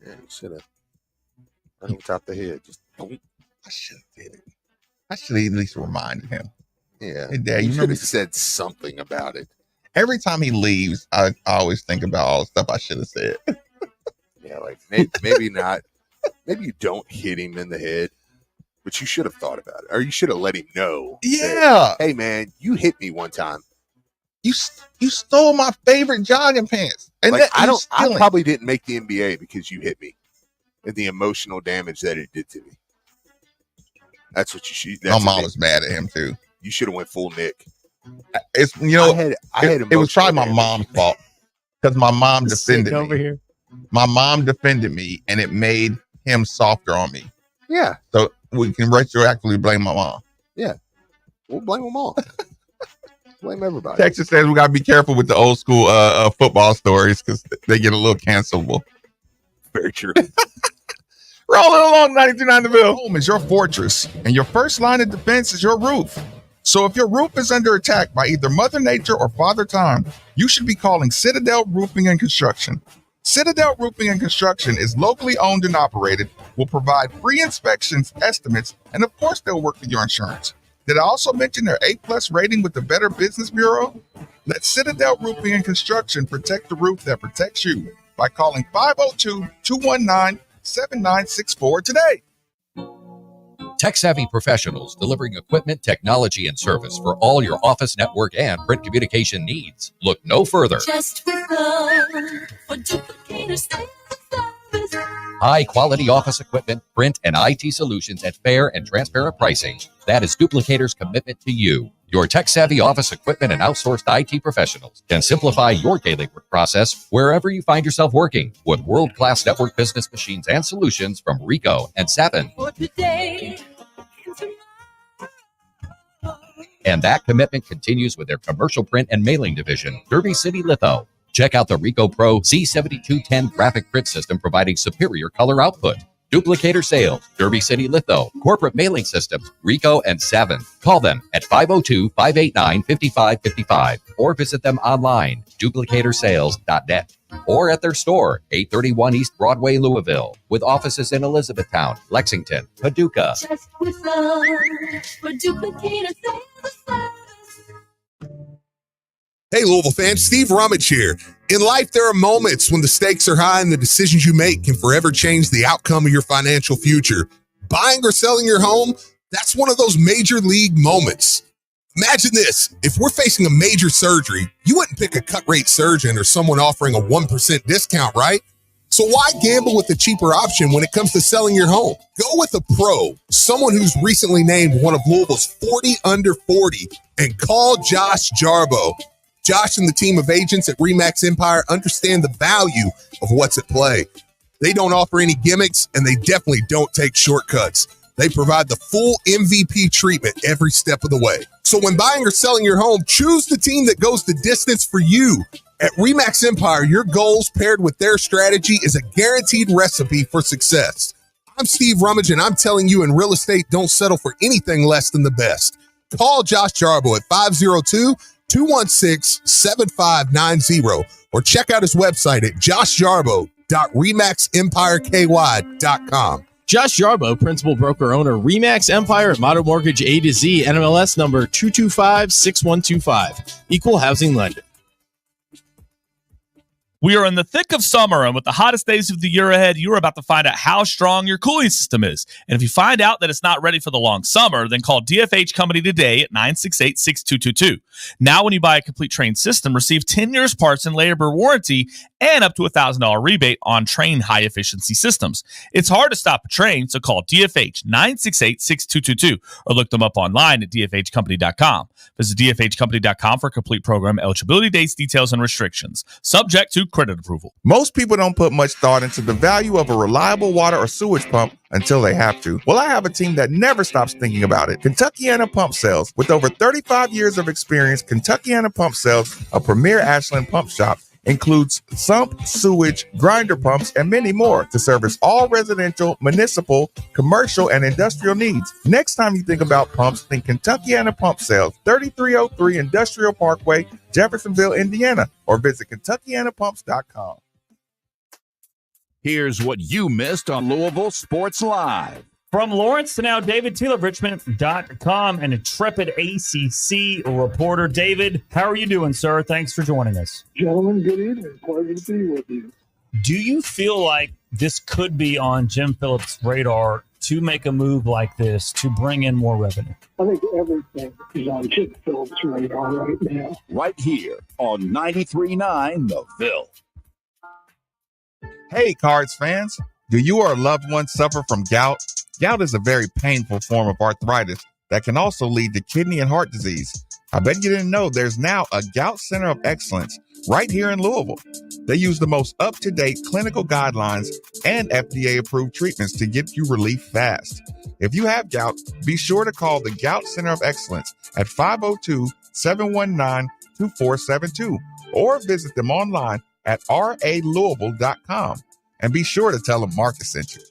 Yeah, should have. Right on top of the head. Just boom. I should have did it. I should have at least reminded him. Yeah. Hey, Dad, you remember should have said something about it. Every time he leaves, I always think about all the stuff I should have said. Yeah, maybe not. Maybe you don't hit him in the head, but you should have thought about it, or you should have let him know. Yeah. That, hey, man, you hit me one time. You stole my favorite jogging pants, and I probably didn't make the NBA because you hit me, and the emotional damage that it did to me. That's what you should. My mom was mad at him too. You should have went full Nick. It's it was probably my mom's fault because my mom defended me. Over here. My mom defended me, and it made him softer on me. Yeah. So we can retroactively blame my mom. Yeah. We'll blame them all. Blame everybody. Texas says we gotta be careful with the old school football stories because they get a little cancelable. Very true. Rolling along 92.9 The Ville. Home is your fortress, and your first line of defense is your roof. So if your roof is under attack by either Mother Nature or Father Time, you should be calling Citadel Roofing and Construction. Citadel Roofing and Construction is locally owned and operated, will provide free inspections, estimates, and of course they'll work with your insurance. Did I also mention their A+ rating with the Better Business Bureau? Let Citadel Roofing and Construction protect the roof that protects you by calling 502-219-7964 today. Tech-savvy professionals delivering equipment, technology, and service for all your office, network, and print communication needs. Look no further. Just for Duplicators Sales Service. High-quality office equipment, print, and IT solutions at fair and transparent pricing. That is Duplicator's commitment to you. Your tech-savvy office equipment and outsourced IT professionals can simplify your daily work process wherever you find yourself working with world-class network business machines and solutions from Ricoh and Sapin. For today and tomorrow. And that commitment continues with their commercial print and mailing division, Derby City Litho. Check out the Ricoh Pro Z7210 graphic print system providing superior color output. Duplicator Sales, Derby City Litho, Corporate Mailing Systems, Rico, and Savin. Call them at 502-589-5555 or visit them online, duplicatorsales.net, or at their store, 831 East Broadway, Louisville, with offices in Elizabethtown, Lexington, Paducah. Just whistle for Duplicator Sales. Hey, Louisville fans, Steve Rummage here. In life, there are moments when the stakes are high and the decisions you make can forever change the outcome of your financial future. Buying or selling your home, that's one of those major league moments. Imagine this. If we're facing a major surgery, you wouldn't pick a cut-rate surgeon or someone offering a 1% discount, right? So why gamble with a cheaper option when it comes to selling your home? Go with a pro, someone who's recently named one of Louisville's 40 under 40, and call Josh Jarbo. Josh and the team of agents at RE/MAX Empire understand the value of what's at play. They don't offer any gimmicks, and they definitely don't take shortcuts. They provide the full MVP treatment every step of the way. So when buying or selling your home, choose the team that goes the distance for you. At RE/MAX Empire, your goals paired with their strategy is a guaranteed recipe for success. I'm Steve Rummage, and I'm telling you, in real estate, don't settle for anything less than the best. Call Josh Jarbo at 502-216-7590 or check out his website at joshjarbo.remaxempireky.com. Josh Jarbo, principal broker owner, RE/MAX Empire at Modern Mortgage A to Z, NMLS number 2256125. Equal housing lender. We are in the thick of summer, and with the hottest days of the year ahead, you are about to find out how strong your cooling system is. And if you find out that it's not ready for the long summer, then call DFH Company today at 968-6222. Now, when you buy a complete Train system, receive 10 years parts and labor warranty and up to a $1,000 rebate on Train high-efficiency systems. It's hard to stop a Train, so call DFH 968-6222 or look them up online at dfhcompany.com. Visit dfhcompany.com for complete program eligibility, dates, details, and restrictions. Subject to credit approval. Most people don't put much thought into the value of a reliable water or sewage pump until they have to. Well, I have a team that never stops thinking about it. Kentuckiana Pump Sales. With over 35 years of experience, Kentuckiana Pump Sales, a premier Ashland pump shop, includes sump, sewage, grinder pumps, and many more to service all residential, municipal, commercial, and industrial needs. Next time you think about pumps, think Kentuckiana Pump Sales, 3303 Industrial Parkway, Jeffersonville, Indiana, or visit KentuckianaPumps.com. Here's what you missed on Louisville Sports Live. From Lawrence to now, David Thiel of Richmond.com, an intrepid ACC reporter. David, how are you doing, sir? Thanks for joining us. Gentlemen, good evening. Pleasure to be with you. Do you feel like this could be on Jim Phillips' radar to make a move like this to bring in more revenue? I think everything is on Jim Phillips' radar right now. Right here on 93.9 The Ville. Hey, Cards fans. Do you or a loved one suffer from gout? Gout is a very painful form of arthritis that can also lead to kidney and heart disease. I bet you didn't know there's now a Gout Center of Excellence right here in Louisville. They use the most up-to-date clinical guidelines and FDA-approved treatments to get you relief fast. If you have gout, be sure to call the Gout Center of Excellence at 502-719-2472 or visit them online at ralouisville.com. And be sure to tell them Marcus sent you.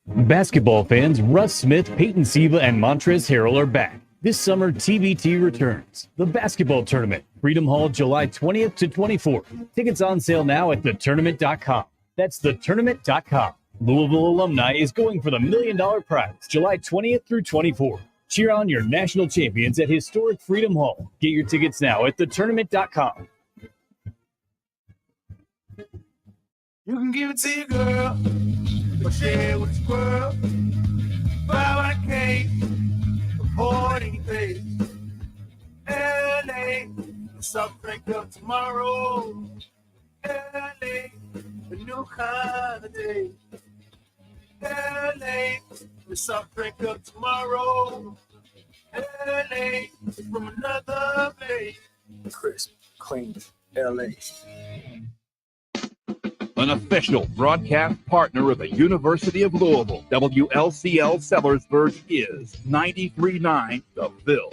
Basketball fans, Russ Smith, Peyton Siva, and Montrezl Harrell are back. This summer, TBT returns. The basketball tournament, Freedom Hall, July 20th to 24th. Tickets on sale now at thetournament.com. That's thetournament.com. Louisville alumni is going for the $1 million prize, July 20th through 24th. Cheer on your national champions at historic Freedom Hall. Get your tickets now at thetournament.com. You can give it to your girl, or share it with your world. Buy a cake, afford anything. LA, something of tomorrow. LA, a new kind of day. LA, something of tomorrow. LA, from another place. Crisp, clean, LA. An official broadcast partner of the University of Louisville, WLCL Sellersburg is 93.9 The Ville.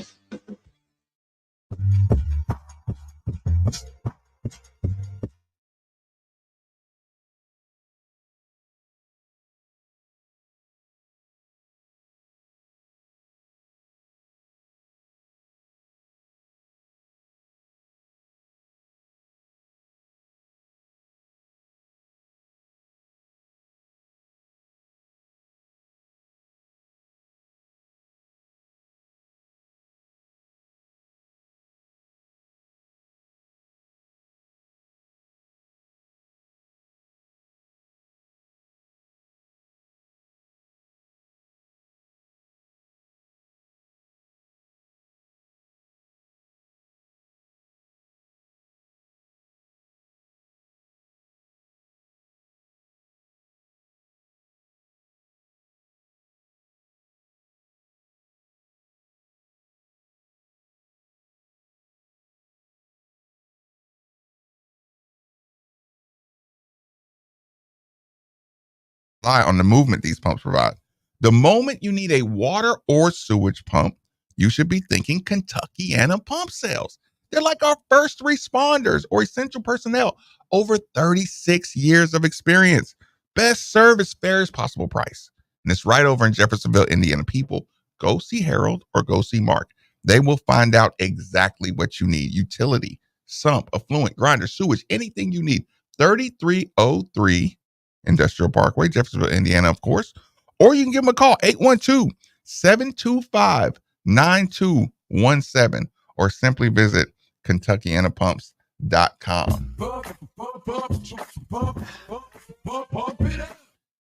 rely on the movement these pumps provide. The moment you need a water or sewage pump, you should be thinking Kentuckiana Pump Sales. They're like our first responders or essential personnel. Over 36 years of experience. Best service, fairest possible price. And it's right over in Jeffersonville, Indiana. People, go see Harold or go see Mark. They will find out exactly what you need. Utility, sump, affluent, grinder, sewage, anything you need. 3303 Industrial Parkway, Jeffersonville, Indiana, of course. Or you can give them a call, 812-725-9217, or simply visit KentuckianaPumps.com.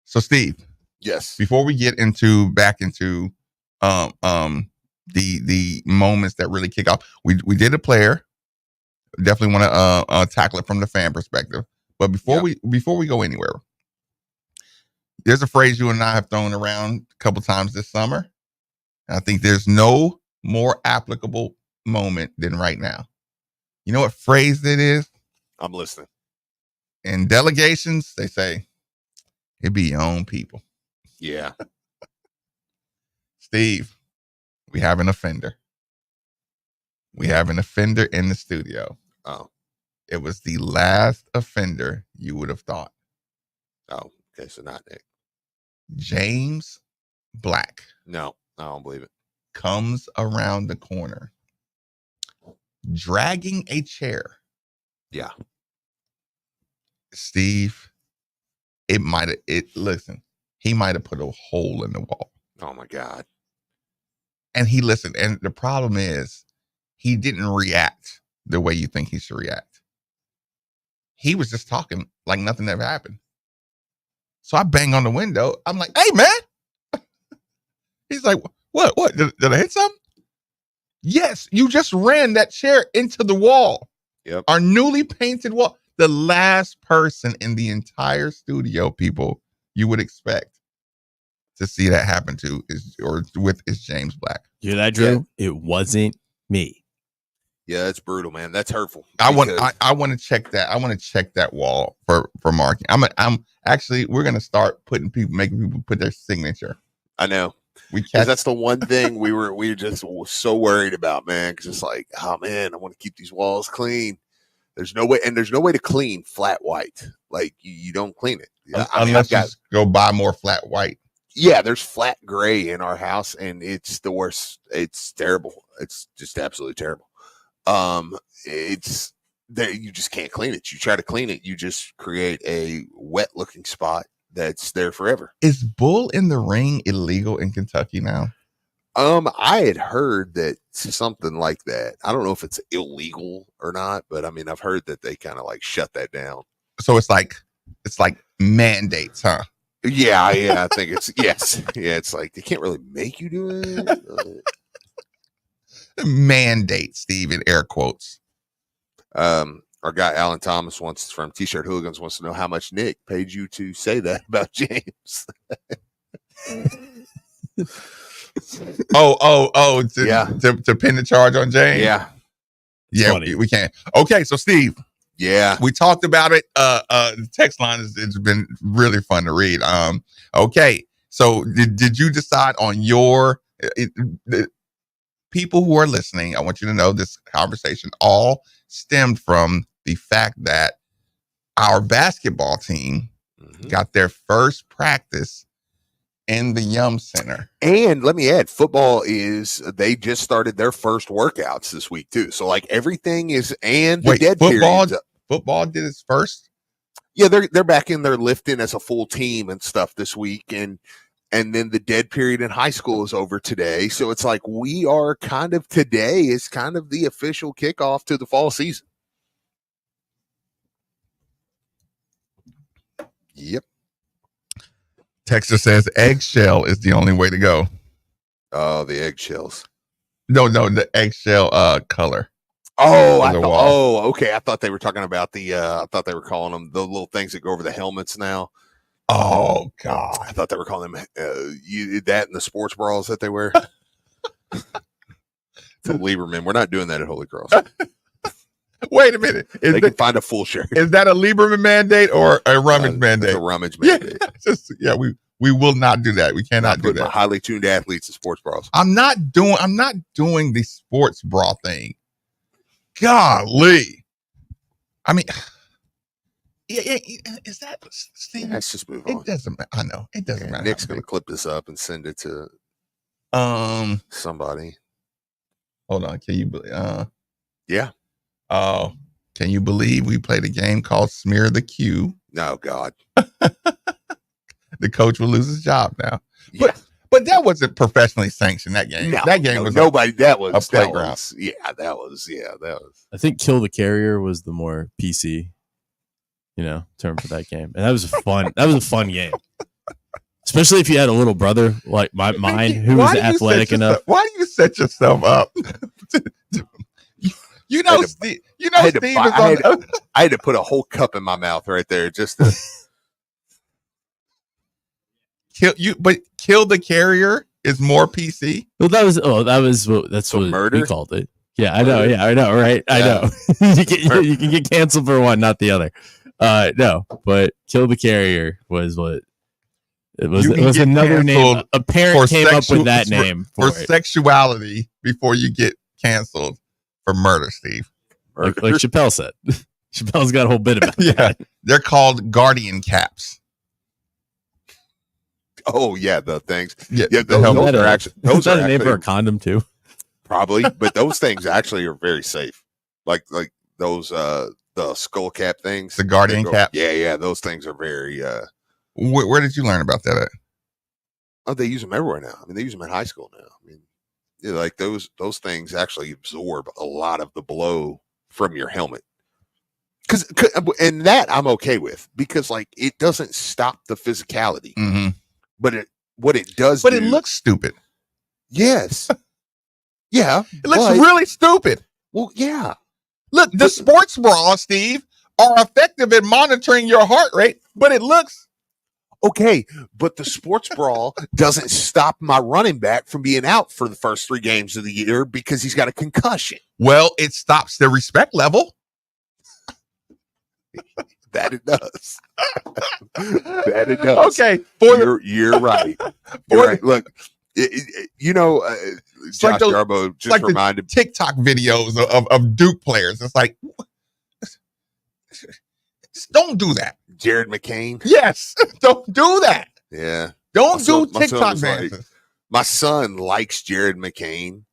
So, Steve. Yes. Before we get back into the moments that really kick off, we did a player. Definitely want to tackle it from the fan perspective. But before we go anywhere, there's a phrase you and I have thrown around a couple times this summer. And I think there's no more applicable moment than right now. You know what phrase it is? I'm listening. In delegations, they say, it be your own people. Yeah. Steve, we have an offender. We have an offender in the studio. Oh. It was the last offender you would have thought. Oh, okay, so not Nick. James Black. No, I don't believe it. Comes around the corner, dragging a chair. Yeah. Steve, listen, he might have put a hole in the wall. Oh my God. And he listened. And the problem is, he didn't react the way you think he should react. He was just talking like nothing ever happened. So I bang on the window. I'm like, hey, man. He's like, what? Did I hit something? Yes, you just ran that chair into the wall. Yep. Our newly painted wall. The last person in the entire studio, people, you would expect to see that happen to is James Black. You hear that, Drew? Yeah. It wasn't me. Yeah, that's brutal, man. That's hurtful. I want to check that. I want to check that wall for marking. I'm actually, we're gonna start making people put their signature. I know. That's the one thing we were just so worried about, man. Because it's like, oh man, I want to keep these walls clean. There's no way to clean flat white. Like you don't clean it unless you go buy more flat white. Yeah, there's flat gray in our house, and it's the worst. It's terrible. It's just absolutely terrible. It's that you just can't clean it. You try to clean it, you just create a wet looking spot that's there forever. Is bull in the ring illegal in Kentucky now? I had heard that something like that. I don't know if it's illegal or not, but I mean, I've heard that they kind of like shut that down. So it's like mandates, huh? Yeah, I think it's yes. Yeah, it's like they can't really make you do it. Mandate, Steve, in air quotes. Our guy Alan Thomas from T-Shirt Hooligans wants to know how much Nick paid you to say that about James. To pin the charge on James. Yeah, we can. Okay, so Steve. Yeah, we talked about it. The text line it's been really fun to read. Okay, so did you decide on your people who are listening? I want you to know this conversation all stemmed from the fact that our basketball team got their first practice in the Yum Center. And let me add, they just started their first workouts this week too. So like everything is, and the dead football did its first. Yeah, they're back in there lifting as a full team and stuff this week, and then the dead period in high school is over today. So it's like today is kind of the official kickoff to the fall season. Yep. Texas says eggshell is the only way to go. Oh, the eggshells. No, the eggshell color. Oh, okay. I thought they were talking about I thought they were calling them the little things that go over the helmets now. Oh God! I thought they were calling them that and the sports bras that they wear. So Lieberman, we're not doing that at Holy Cross. Wait a minute. They can find a full shirt. Is that a Lieberman mandate or a rummage mandate? It's a rummage mandate. We will not do that. We cannot do that. Highly tuned athletes in sports bras. I'm not doing the sports bra thing. Golly. I mean, is that Steve? Let's just move on. It doesn't matter. I know. It doesn't matter. Nick's gonna clip this up and send it to somebody. Hold on. Can you believe yeah. Oh, can you believe we played a game called Smear the Q? No, God. The coach will lose his job now. Yeah. But that wasn't professionally sanctioned, that game. That game was nobody. That was a playground. That was. I think Kill the Carrier was the more PC, term for that game, and that was a fun game. Especially if you had a little brother like mine who was athletic enough. Why do you set yourself up? Steve is on. I had to put a whole cup in my mouth right there just to kill you. But Kill the Carrier is more PC. Well, that's what murder? we called it. Yeah, I know. Yeah, I know. Right? I know. you can get canceled for one, not the other. No, but Kill the Carrier was what. It was another name. A parent came up with that name for sexuality before you get canceled for murder, Steve. Like Chappelle said. Chappelle's got a whole bit about that. They're called guardian caps. Oh yeah, the things. Yeah, those are actually. Is that a name for a condom too? Probably, but those things actually are very safe. Like those the skull cap things, the guardian cap. Yeah, those things are very. Where did you learn about that at? Oh, they use them everywhere now. I mean, they use them in high school now. I mean, like those things actually absorb a lot of the blow from your helmet. And that I'm okay with because like it doesn't stop the physicality, but what it does. But it looks stupid. Yes. Yeah, it looks really stupid. Well, yeah. Look, the sports bras, Steve, are effective at monitoring your heart rate, but it looks. Okay, but the sports bra doesn't stop my running back from being out for the first 3 games of the year because he's got a concussion. Well, it stops the respect level. That it does. That it does. Okay, you're right. You're right. Look, Josh like Jarbo just reminded TikTok videos of Duke players. It's like, don't do that. Jared McCain. Yes, don't do that. Yeah, don't do TikTok dances. My son likes Jared McCain,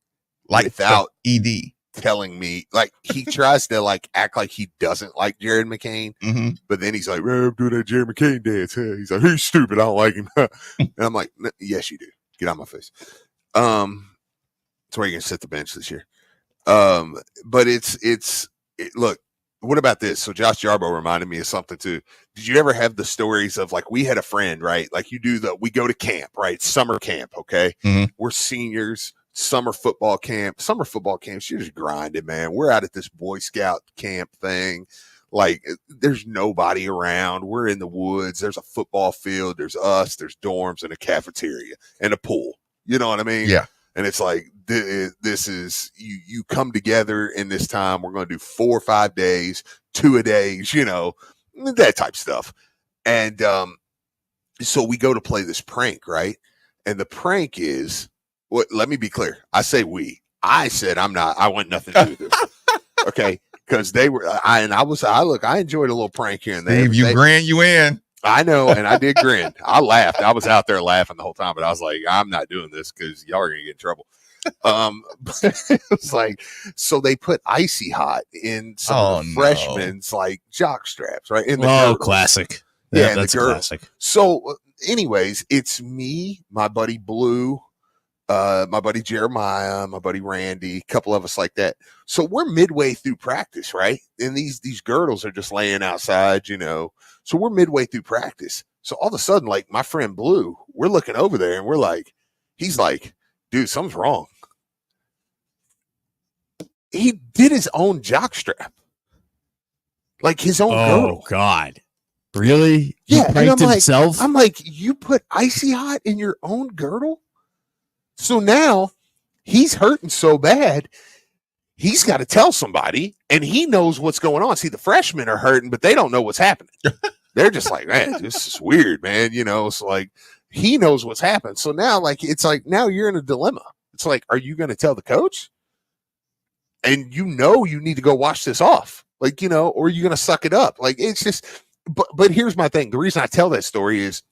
without ED telling me. Like he tries to act like he doesn't like Jared McCain, but then he's like, "I'm doing that Jared McCain dance." He's like, "He's stupid. I don't like him." And I'm like, "Yes, you do. Get out of my face." That's why you're gonna sit the bench this year. But look. What about this? So Josh Jarbo reminded me of something too. Did you ever have the stories of we had a friend, right? Like we go to camp, right? Summer camp. Okay. We're seniors, summer football camp, you're just grinding, man. We're out at this Boy Scout camp thing. Like there's nobody around. We're in the woods. There's a football field. There's us, there's dorms and a cafeteria and a pool. You know what I mean? Yeah. And it's like, this is, you come together in this time. We're going to do 4 or 5 days, 2-a-days, that type stuff. And so we go to play this prank, right? And the prank is, let me be clear. I say we. I said I'm not. I want nothing to do with this. Okay? Because they were, I enjoyed a little prank here and there. Steve, you grin, you in. I know, and I did grin. I laughed. I was out there laughing the whole time, but I was like, I'm not doing this because y'all are gonna get in trouble. It's like, so they put Icy Hot in some of the freshmen's jock straps, right? In the classic. Yeah, that's classic. So, anyways, it's me, my buddy Blue, my buddy Jeremiah, my buddy Randy, a couple of us like that. So we're midway through practice, right? And these girdles are just laying outside, So we're midway through practice. So all of a sudden, my friend Blue, we're looking over there and we're like, he's like, dude, something's wrong. He did his own jockstrap. Like his own girdle. Oh, God. Really? Yeah. He pranked himself? I'm like, you put Icy Hot in your own girdle? So now he's hurting so bad. he's got to tell somebody, and he knows what's going on. See, the freshmen are hurting, but they don't know what's happening. They're just like, man, this is weird, man. It's like he knows what's happened. So now, it's like now you're in a dilemma. It's like, are you going to tell the coach? And you need to go wash this off, or are you going to suck it up? Like, it's just, but here's my thing. The reason I tell that story is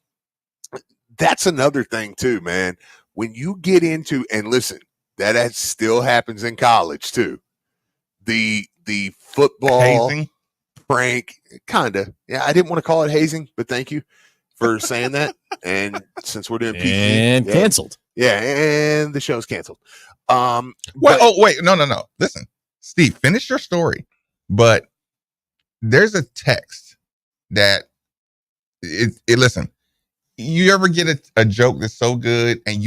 that's another thing too, man. When you get into, and listen, that still happens in college too. The football hazing prank, kind of. Yeah, I didn't want to call it hazing, but thank you for saying that. And since we're doing PG, and canceled. Yeah, and the show's canceled. Wait, no. Listen, Steve, finish your story. But there's a text that listen, you ever get a joke that's so good and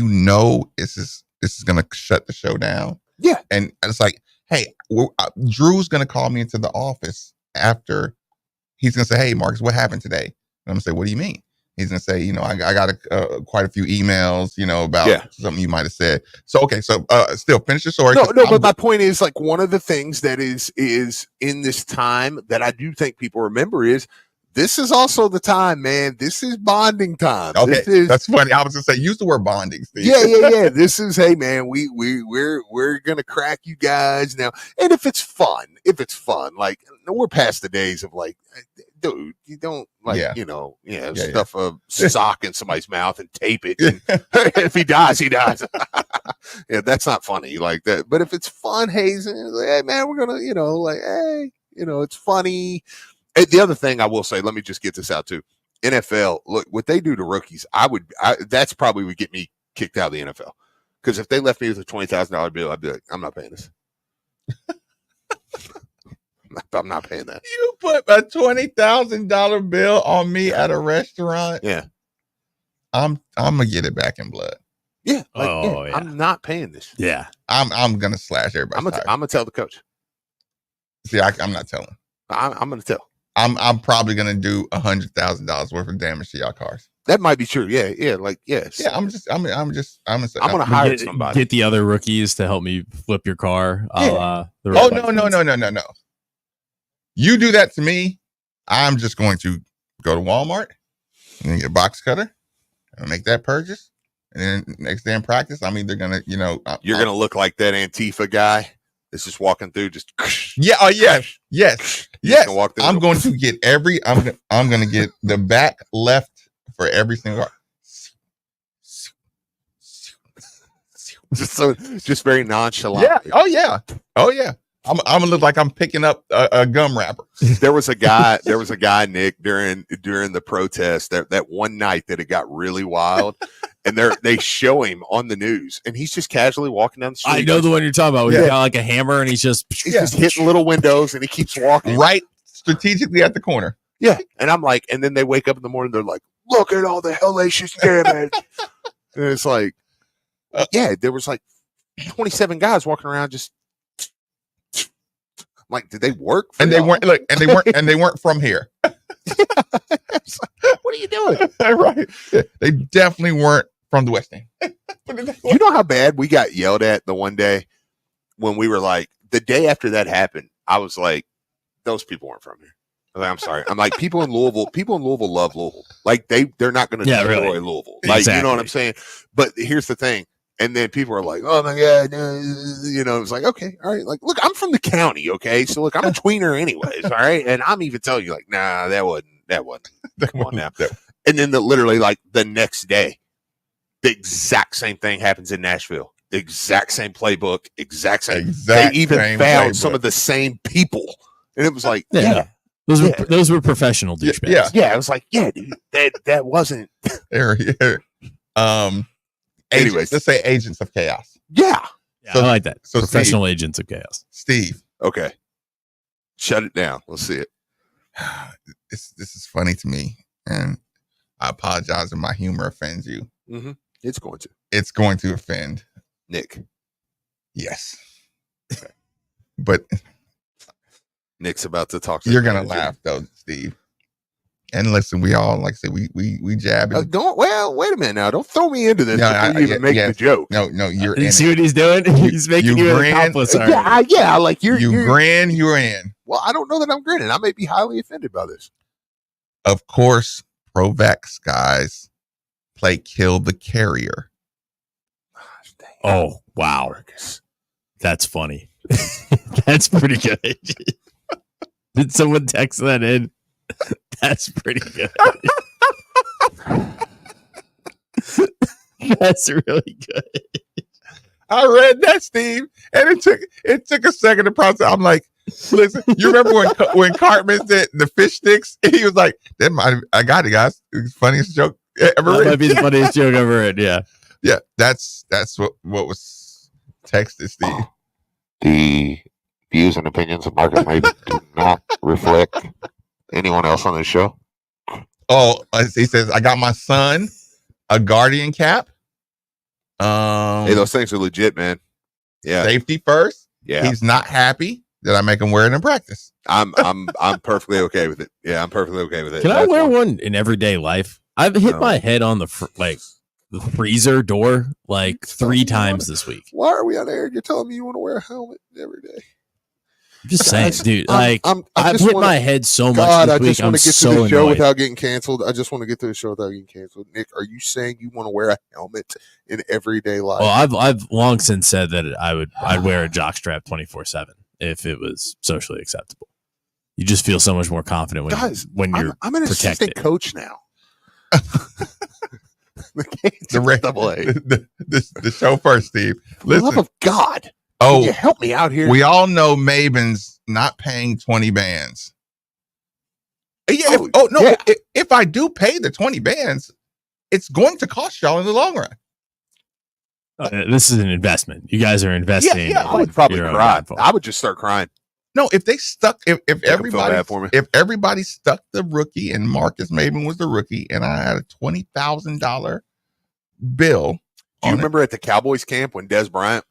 this is gonna shut the show down? Yeah. And it's like, hey, Drew's gonna call me into the office after. He's gonna say, hey, Marcus, what happened today? And I'm gonna say, what do you mean? He's gonna say, I got quite a few emails, about something you might have said. So okay, still finish your story. No, but my point is, like, one of the things that is in this time that I do think people remember is this is also the time, man. This is bonding time. Okay, that's funny. I was gonna say, use the word bonding, Steve. Yeah. This is, hey, man, we're gonna crack you guys now, and if it's fun, like we're past the days of like, dude, you don't stuff a sock in somebody's mouth and tape it. And if he dies, he dies. Yeah, that's not funny like that. But if it's fun hazing, like, hey, man, we're gonna, it's funny. And the other thing I will say, let me just get this out too. NFL, look, what they do to rookies, that's probably would get me kicked out of the NFL. Because if they left me with a $20,000 bill, I'd be like, I'm not paying this. I'm not paying that. You put a $20,000 bill on me at a restaurant. Yeah. I'm gonna get it back in blood. Yeah. I'm not paying this. Yeah. I'm gonna slash everybody. I'm gonna tell the coach. See, I'm not telling. I'm gonna tell. I'm probably gonna do $100,000 worth of damage to y'all cars. That might be true. Yeah. Yes. Yeah. I'm gonna hire somebody. Get the other rookies to help me flip your car. No. You do that to me, I'm just going to go to Walmart and get a box cutter and make that purchase. And then next day in practice, I'm either gonna, you're gonna look like that Antifa guy that's just walking through, just yeah. Oh yes. I'm going to get I'm going to get the back left for every single car. just very nonchalant. Yeah. Oh yeah. I'm gonna look like I'm picking up a gum wrapper. There was a guy, Nick, during the protest that one night that it got really wild, and they show him on the news, and he's just casually walking down the street. I know the one you're talking about. He's got like a hammer, and he's just hitting little windows, and he keeps walking right strategically at the corner. Yeah, and I'm like, and then they wake up in the morning, they're like, look at all the hellacious damage, and it's like, there was like 27 guys walking around just. Like, did they work? And they weren't from here. Like, what are you doing? Right. Yeah, they definitely weren't from the West End. You know how bad we got yelled at the one day when we were like, the day after that happened, I was like, those people weren't from here. I was like, I'm sorry. I'm like, people in Louisville love Louisville. Like they're not going to destroy Louisville. Like, exactly. You know what I'm saying? But here's the thing. And then people are like, oh my God, it's like, okay, all right. Like, look, I'm from the county. Okay. So look, I'm a tweener anyways. All right. And I'm even telling you like, nah, that wasn't, come on now. And then literally like the next day, the exact same thing happens in Nashville. The exact same playbook, they even found some of the same people. And it was like, those were professional douchebags. Yeah. I was like, yeah, dude, that wasn't. Anyways, let's say agents of chaos. Yeah. So, I like that. So professional agents of chaos. Steve. Okay. Shut it down. Let's see it. This is funny to me. And I apologize if my humor offends you. Mm-hmm. It's going to. It's going to offend. Nick. Yes. Okay. But Nick's about to talk. You're going to laugh though, Steve. And listen, we all, like I said, we jab. Well, wait a minute now. Don't throw me into this No, before you even make the joke. No, you're in You see it. what he's doing? He's making you an accomplice. Yeah, like you're grin, you're in. Well, I don't know that I'm grinning. I may be highly offended by this. Of course, Pro-Vax guys play Kill the Carrier. Oh, wow. That's funny. That's pretty good. Did someone text that in? That's pretty good. That's really good. I read that, Steve, and it took a second to process. I'm like, listen, you remember when Cartman said the fish sticks? He was like, I got it, guys. It was the funniest joke ever That might be the funniest joke I've ever read. Yeah. Yeah, that's what was texted, Steve. The views and opinions of Marcus Maven do not reflect anyone else on this show. Oh, he says, I got my son a Guardian cap. Hey, those things are legit, man. Yeah. Safety first. Yeah. He's not happy that I make him wear it in practice. I'm perfectly okay with it. Yeah, I'm perfectly okay with it. Can I wear one in everyday life? I've hit my head on the freezer door like 3 times this week. Why are we on air? You're telling me you want to wear a helmet every day? I'm just saying, dude. I've hit my head so much this week. I just want to get so to the show annoyed. without getting canceled. I just want to get to the show without getting canceled. Nick, are you saying you want to wear a helmet in everyday life? Well, I've long since said that I'd wear a jockstrap 24/7 if it was socially acceptable. You just feel so much more confident when you're I'm an protected. assistant coach now. The show first, Steve. Listen, love of God. Oh, can you help me out here? We all know Maven's not paying 20 bands. Yeah. If I do pay the 20 bands, it's going to cost y'all in the long run. This is an investment. You guys are investing. Yeah, I would probably cry. I would just start crying. No, if they stuck, if everybody, for me. if everybody stuck the rookie and Marcus Maven was the rookie, and I had a $20,000 bill. Do you remember at the Cowboys camp when Des Bryant?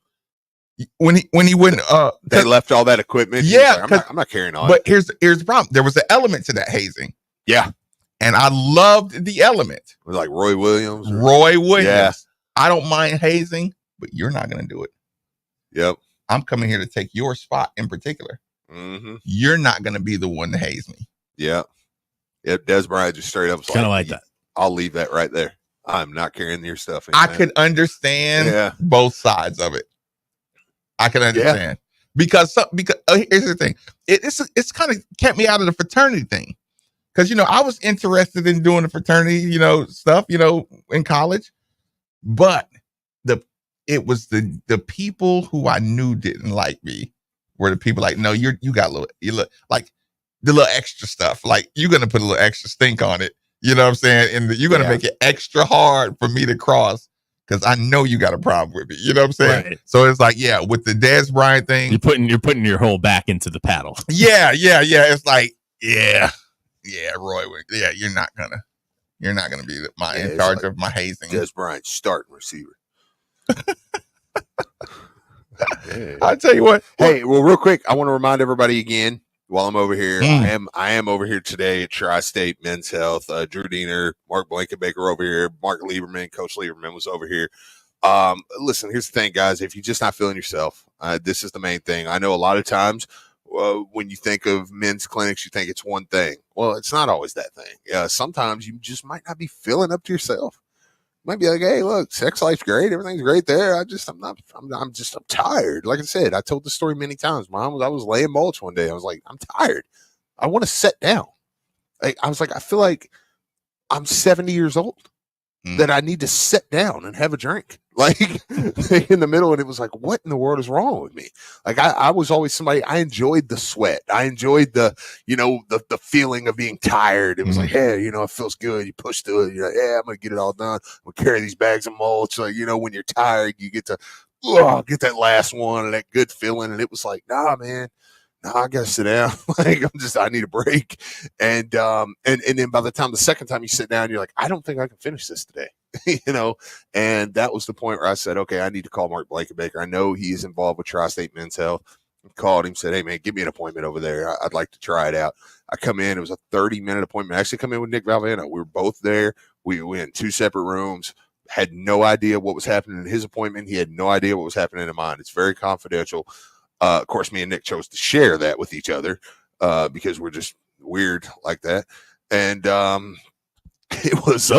When he wouldn't, they left all that equipment. Yeah, like, I'm not carrying on. But here's the problem. There was an element to that hazing. Yeah, and I loved the element. It was like Roy Williams. Yeah. I don't mind hazing, but you're not going to do it. Yep. I'm coming here to take your spot in particular. Mm-hmm. You're not going to be the one to haze me. Yeah. Yeah. Des Bryant just straight up kind of like that. I'll leave that right there. I'm not carrying your stuff. I could understand both sides of it. I can understand because here's the thing. It's kind of kept me out of the fraternity thing. Because, I was interested in doing the fraternity, stuff, in college. But it was the people who I knew didn't like me were the people like, no, you got you look like the little extra stuff. Like, you're going to put a little extra stink on it. You know what I'm saying? And you're going to make it extra hard for me to cross because I know you got a problem with me. You know what I'm saying? Right. So it's like, with the Des Bryant thing. You're putting your whole back into the paddle. Yeah. It's like, Roy, you're not gonna be in charge of my hazing. Des Bryant, starting receiver. I tell you what. Hey, well, real quick, I want to remind everybody again while I'm over here. I am over here today at Tri-State Men's Health. Drew Diener, Mark Blankenbaker over here. Mark Lieberman, Coach Lieberman was over here. Listen, here's the thing, guys. If you're just not feeling yourself, this is the main thing. I know a lot of times when you think of men's clinics, you think it's one thing. Well, it's not always that thing. Sometimes you just might not be feeling up to yourself. You might be like, hey, look, sex life's great. Everything's great there. I'm tired. Like I said, I told the story many times. I was laying mulch one day. I was like, I'm tired. I want to sit down. I feel like I'm 70 years old. That I need to sit down and have a drink, like in the middle. And it was like, what in the world is wrong with me? Like I was always somebody, I enjoyed the sweat. I enjoyed the feeling of being tired. It was like, hey, it feels good. You push through it. You're like, yeah, I'm going to get it all done. I'm going to carry these bags of mulch. Like, when you're tired, you get to get that last one and that good feeling. And it was like, nah, man. No, I gotta sit down. Like I need a break. And then by the time the second time you sit down, you're like, I don't think I can finish this today. And that was the point where I said, okay, I need to call Mark Blankenbaker. I know he is involved with Tri-State Men's Health. Called him, said, "Hey man, give me an appointment over there. I'd like to try it out." I come in. It was a 30-minute appointment. I actually come in with Nick Valvano. We were both there. We were in 2 separate rooms. Had no idea what was happening in his appointment. He had no idea what was happening in mine. It's very confidential. Of course, me and Nick chose to share that with each other because we're just weird like that. And it was,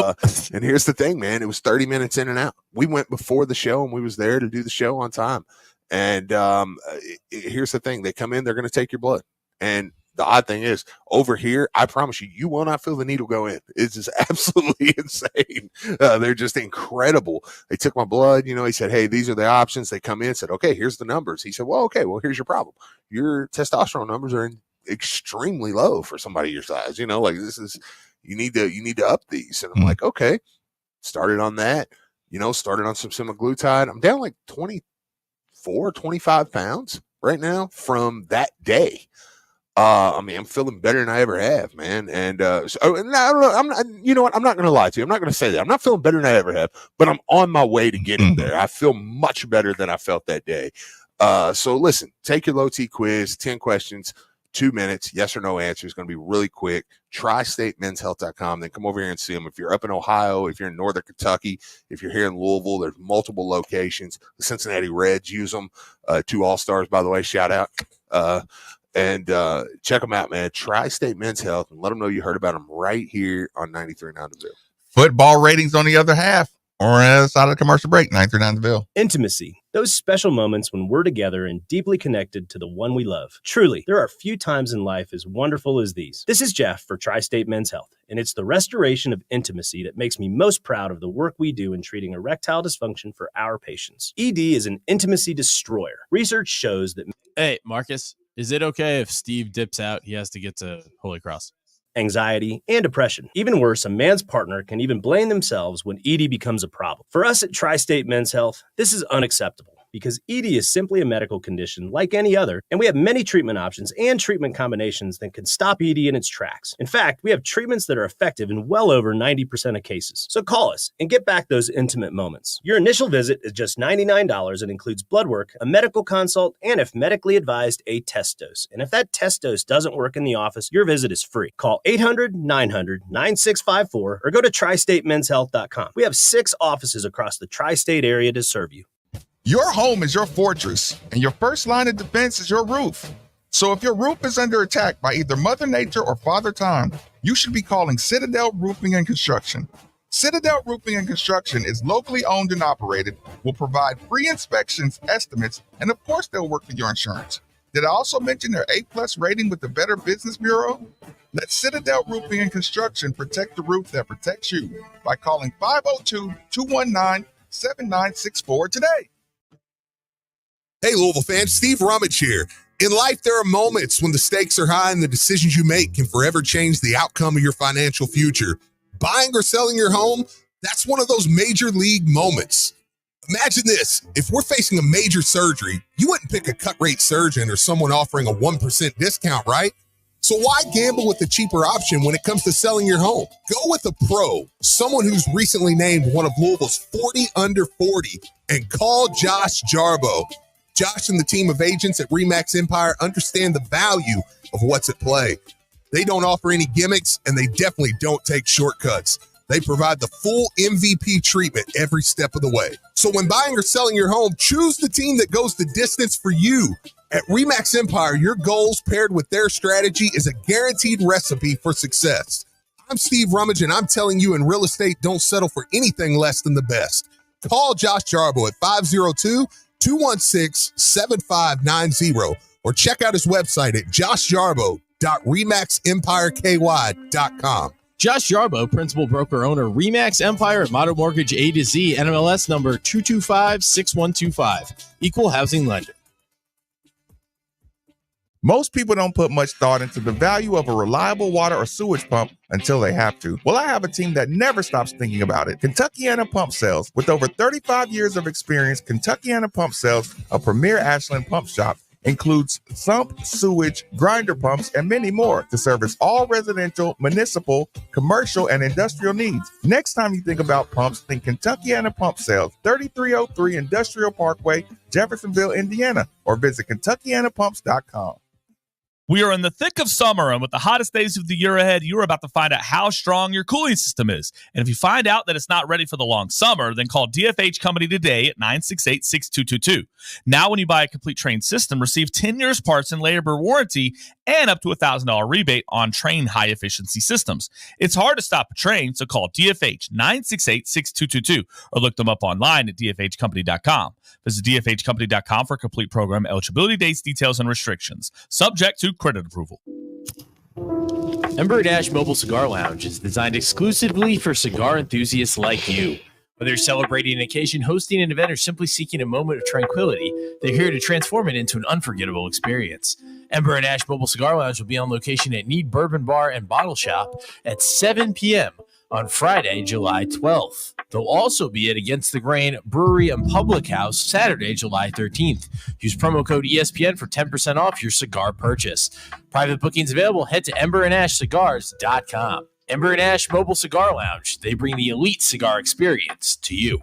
and here's the thing, man. It was 30 minutes in and out. We went before the show, and we was there to do the show on time. And here's the thing. They come in, they're going to take your blood. And the odd thing is, over here, I promise you, you will not feel the needle go in. It's just absolutely insane. They're just incredible. They took my blood. You know, he said, "Hey, these are the options." They come in, said, "Okay, here's the numbers." He said, "Well, okay, well, here's your problem. Your testosterone numbers are extremely low for somebody your size. You know, like this is, you need to up these." And I'm like, okay. Started on that, you know, started on some semaglutide. I'm down like 24, 25 pounds right now from that day. I mean, I'm feeling better than I ever have, man. And and I don't know, I'm not, you know what? I'm not going to lie to you. I'm not going to say that. I'm not feeling better than I ever have, but I'm on my way to getting there. I feel much better than I felt that day. So listen, take your low T quiz, 10 questions, 2 minutes, yes or no answer. It's going to be really quick. TriStateMen'sHealth.com. Then come over here and see them. If you're up in Ohio, if you're in Northern Kentucky, if you're here in Louisville, there's multiple locations. The Cincinnati Reds use them. 2 All-Stars, by the way, shout out. And check them out, man. Tri-State Men's Health, and let them know you heard about them right here on 93.9 The Ville. Football ratings on the other half, or on the other side of the commercial break, 93.9 The Ville. Intimacy. Those special moments when we're together and deeply connected to the one we love. Truly, there are few times in life as wonderful as these. This is Jeff for Tri-State Men's Health, and it's the restoration of intimacy that makes me most proud of the work we do in treating erectile dysfunction for our patients. ED is an intimacy destroyer. Research shows that... Hey, Marcus, is it okay if Steve dips out? He has to get to Holy Cross. Anxiety, and depression. Even worse, a man's partner can even blame themselves when ED becomes a problem. For us at Tri-State Men's Health, this is unacceptable because ED is simply a medical condition like any other, and we have many treatment options and treatment combinations that can stop ED in its tracks. In fact, we have treatments that are effective in well over 90% of cases. So call us and get back those intimate moments. Your initial visit is just $99 and includes blood work, a medical consult, and if medically advised, a test dose. And if that test dose doesn't work in the office, your visit is free. Call 800-900-9654 or go to tristatemenshealth.com. We have 6 offices across the tri-state area to serve you. Your home is your fortress, and your first line of defense is your roof. So if your roof is under attack by either Mother Nature or Father Time, you should be calling Citadel Roofing and Construction. Citadel Roofing and Construction is locally owned and operated, will provide free inspections, estimates, and of course they'll work with your insurance. Did I also mention their A+ rating with the Better Business Bureau? Let Citadel Roofing and Construction protect the roof that protects you by calling 502-219-7964 today. Hey, Louisville fans, Steve Rummage here. In life, there are moments when the stakes are high and the decisions you make can forever change the outcome of your financial future. Buying or selling your home, that's one of those major league moments. Imagine this. If we're facing a major surgery, you wouldn't pick a cut-rate surgeon or someone offering a 1% discount, right? So why gamble with the cheaper option when it comes to selling your home? Go with a pro, someone who's recently named one of Louisville's 40 under 40, and call Josh Jarbo. Josh and the team of agents at RE/MAX Empire understand the value of what's at play. They don't offer any gimmicks, and they definitely don't take shortcuts. They provide the full MVP treatment every step of the way. So when buying or selling your home, choose the team that goes the distance for you. At RE/MAX Empire, your goals paired with their strategy is a guaranteed recipe for success. I'm Steve Rummage, and I'm telling you in real estate, don't settle for anything less than the best. Call Josh Jarbo at 502-216-7590 or check out his website at joshjarbo.remaxempireky.com. Josh Jarbo, principal broker owner, RE/MAX Empire at Modern Mortgage A to Z, NMLS number 2256125. Equal housing lender. Most people don't put much thought into the value of a reliable water or sewage pump until they have to. Well, I have a team that never stops thinking about it. Kentuckiana Pump Sales. With over 35 years of experience, Kentuckiana Pump Sales, a premier Ashland pump shop, includes sump, sewage, grinder pumps, and many more to service all residential, municipal, commercial, and industrial needs. Next time you think about pumps, think Kentuckiana Pump Sales, 3303 Industrial Parkway, Jeffersonville, Indiana, or visit KentuckianaPumps.com. We are in the thick of summer, and with the hottest days of the year ahead, you're about to find out how strong your cooling system is. And if you find out that it's not ready for the long summer, then call DFH Company today at 968-6222. Now, when you buy a complete Train system, receive 10 years parts and labor warranty and up to a $1,000 rebate on Train high-efficiency systems. It's hard to stop a Train, so call DFH 968-6222 or look them up online at dfhcompany.com. Visit dfhcompany.com for complete program eligibility, dates, details, and restrictions. Subject to credit approval. Ember Dash Mobile Cigar Lounge is designed exclusively for cigar enthusiasts like you. Whether you're celebrating an occasion, hosting an event, or simply seeking a moment of tranquility, they're here to transform it into an unforgettable experience. Ember and Ash Mobile Cigar Lounge will be on location at Need Bourbon Bar and Bottle Shop at 7 p.m. on Friday, July 12th. They'll also be at Against the Grain Brewery and Public House Saturday, July 13th. Use promo code ESPN for 10% off your cigar purchase. Private bookings available. Head to emberandashcigars.com. Ember and Ash Mobile Cigar Lounge. They bring the elite cigar experience to you.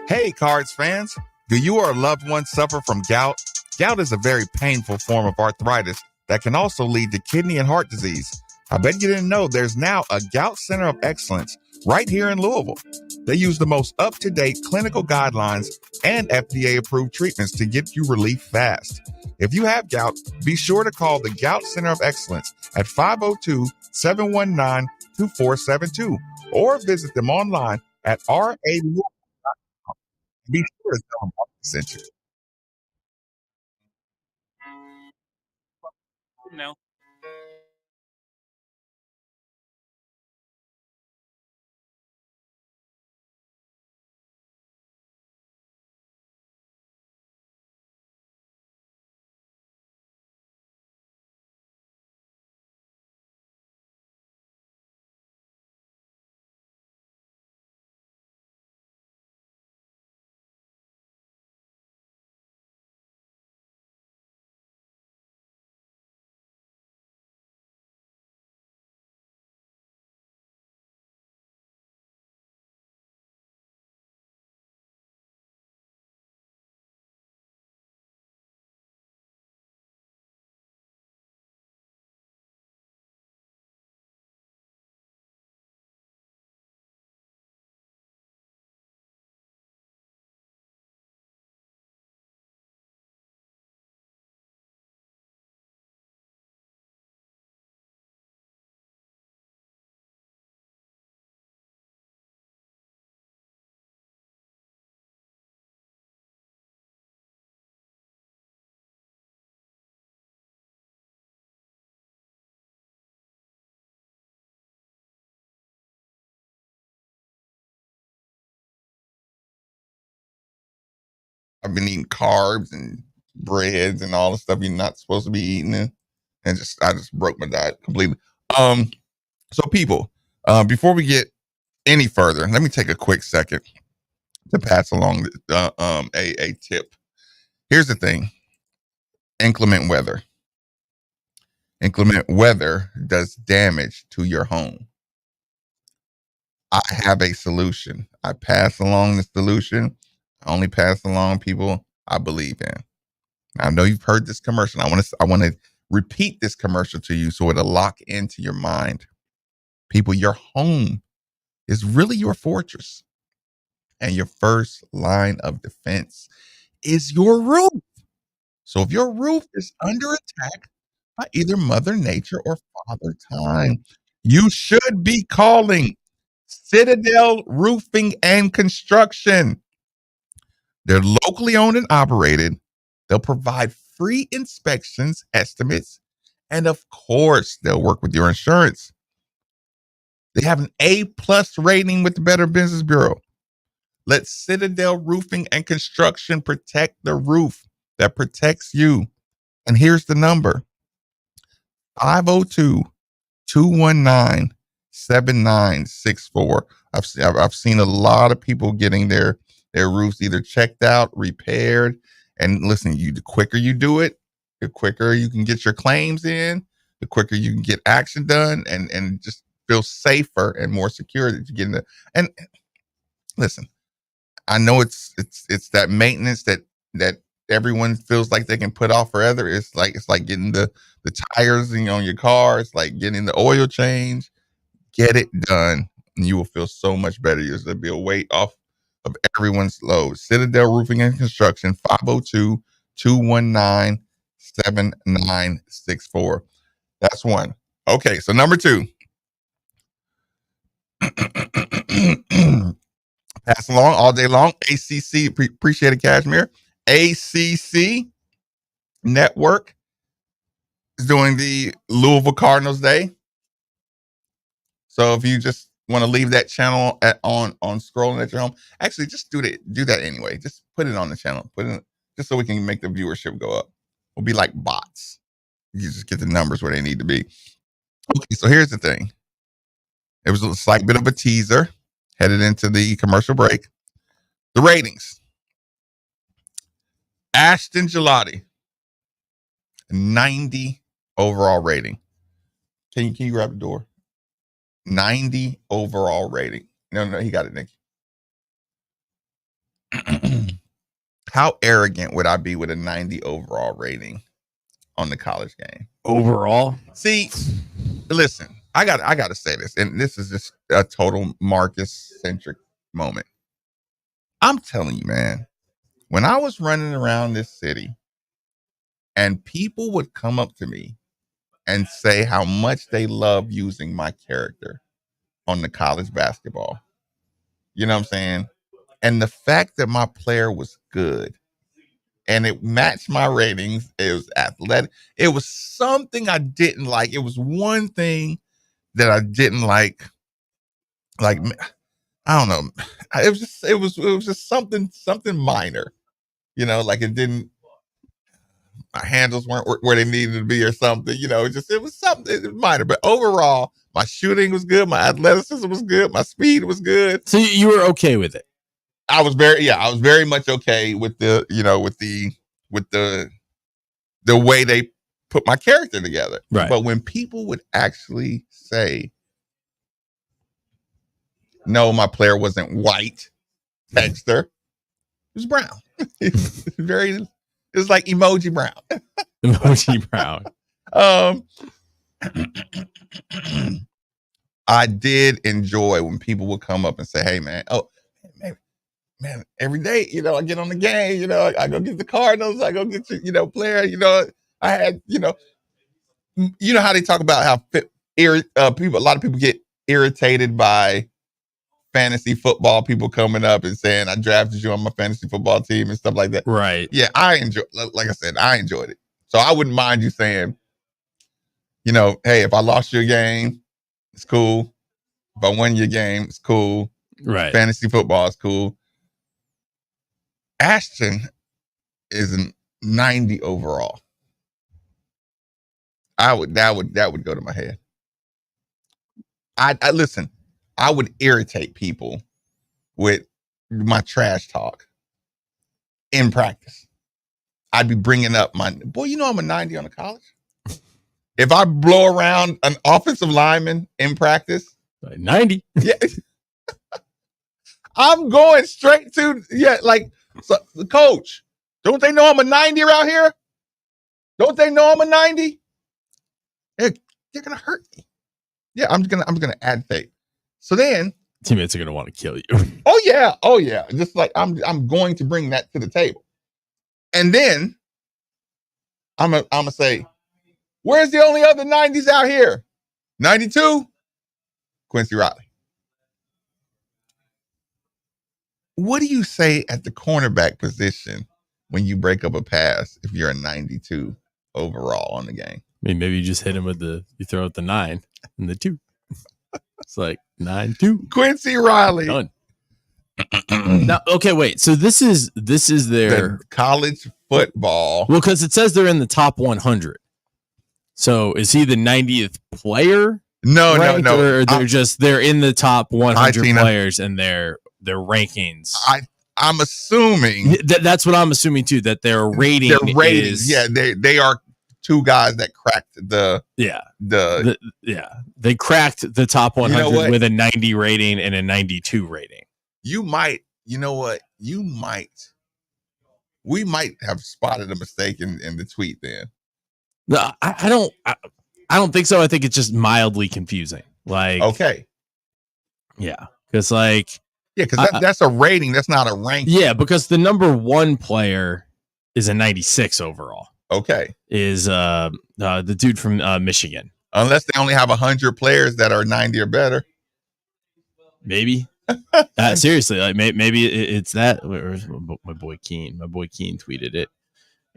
Hey, Cards fans. Do you or a loved one suffer from gout? Gout is a very painful form of arthritis that can also lead to kidney and heart disease. I bet you didn't know there's now a Gout Center of Excellence right here in Louisville. They use the most up-to-date clinical guidelines and FDA-approved treatments to get you relief fast. If you have gout, be sure to call the Gout Center of Excellence at 502-719-2472 or visit them online at ra.com. Be sure to tell them I sent you. No. I've been eating carbs and breads and all the stuff you're not supposed to be eating, and I just broke my diet completely. So people, before we get any further, let me take a quick second to pass along a tip. Here's the thing: inclement weather. Inclement weather does damage to your home. I have a solution. I pass along the solution. I only pass along people I believe in. I know you've heard this commercial. I want to repeat this commercial to you so it'll lock into your mind. People, your home is really your fortress. And your first line of defense is your roof. So if your roof is under attack by either Mother Nature or Father Time, you should be calling Citadel Roofing and Construction. They're locally owned and operated. They'll provide free inspections, estimates, and of course, they'll work with your insurance. They have an A+ rating with the Better Business Bureau. Let Citadel Roofing and Construction protect the roof that protects you. And here's the number: 502-219-7964. I've seen a lot of people getting their roofs either checked out, repaired, And listen, the quicker you do it, the quicker you can get your claims in, the quicker you can get action done, and just feel safer and more secure that you get in the. And listen, I know it's that maintenance that everyone feels like they can put off forever. It's like getting the tires on your car. It's like getting the oil change. Get it done, and you will feel so much better. There'll be a weight off of everyone's load. Citadel Roofing and Construction, 502-219-7964. That's one. Okay, so number 2. Pass along all day long. ACC, appreciate it, Cashmere. ACC Network is doing the Louisville Cardinals Day. So if you just want to leave that channel on scrolling at your home, actually just do that anyway. Just put it on the channel. Put it just so we can make the viewership go up. We'll be like bots. You just get the numbers where they need to be. Okay, so here's the thing. It was a slight bit of a teaser headed into the commercial break. The ratings. Ashton Gelati, 90 overall rating. Can you grab the door? 90 overall rating. No, he got it, Nick. How arrogant would I be with a 90 overall rating on the college game? Overall? See, listen, I got to say this, and this is just a total Marcus-centric moment. I'm telling you, man, when I was running around this city and people would come up to me and say how much they love using my character on the college basketball. You know what I'm saying? And the fact that my player was good and it matched my ratings, it was athletic. It was something I didn't like. It was one thing that I didn't like. Like, I don't know. It was just something minor. You know, like it didn't, my handles weren't where they needed to be or something, you know, it was something, it was minor, but overall my shooting was good. My athleticism was good. My speed was good. So you were okay with it? I was very much okay with the way they put my character together. Right. But when people would actually say, no, my player wasn't white, Dexter, it was brown. It's like emoji brown. Emoji brown. I did enjoy when people would come up and say, hey, man, man, every day, you know, I get on the game, you know, I go get the Cardinals, I go get, player, I had, how they talk about how a lot of people get irritated by fantasy football people coming up and saying, I drafted you on my fantasy football team and stuff like that. Right. Yeah, like I said, I enjoyed it. So I wouldn't mind you saying, hey, if I lost your game, it's cool. If I won your game, it's cool. Right. Fantasy football is cool. Ashton is a 90 overall. That would go to my head. I listen, I would irritate people with my trash talk in practice. I'd be bringing up I'm a 90 on the college. If I blow around an offensive lineman in practice, 90. Yeah. I'm going straight to, so the coach, don't they know I'm a 90 around here? Don't they know I'm a 90? They're going to hurt me. Yeah, I'm going to advocate. So then teammates are going to want to kill you. Oh yeah. Just like I'm going to bring that to the table. And then I'm going to say, where's the only other 90s out here? 92? Quincy Riley. What do you say at the cornerback position when you break up a pass if you're a 92 overall on the game? I mean, maybe you just hit him you throw out the 9 and the 2. It's like 9-2. Quincy Riley. Done. Now, okay, wait. So this is their college football. Well, because it says they're in the top 100. So is he the 90th player? No. Or they're in the top 100 players and their rankings. I'm assuming that's what I'm assuming too. That their rating is they are two guys that cracked they cracked the top 100 You know what? with a 90 rating and a 92 rating. You might, we might have spotted a mistake in the tweet then. No, I don't think so. I think it's just mildly confusing. Like, okay. Yeah. Because because that's a rating. That's not a ranking. Yeah, because the number one player is a 96 overall. Okay. Is the dude from Michigan. Unless they only have 100 players that are 90 or better. Maybe. Seriously, like maybe it's that. Where's my boy Keen? My boy Keen tweeted it.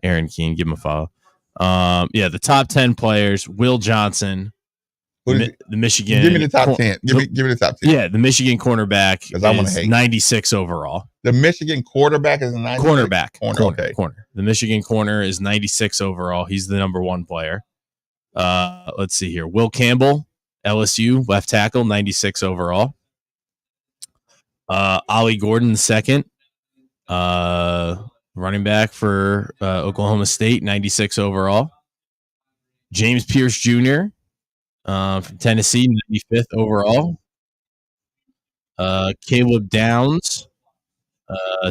Aaron Keen, give him a follow. The top 10 players: Will Johnson, the Michigan. Give me the top 10. Give me the top 10. Yeah, the Michigan cornerback is 96 overall. The Michigan quarterback is a 96. Corner. The Michigan corner is 96 overall. He's the number one player. Let's see here. Will Campbell, LSU left tackle, 96 overall. Ollie Gordon, second. Running back for Oklahoma State, 96 overall. James Pierce Jr. From Tennessee, 95th overall. Caleb Downs,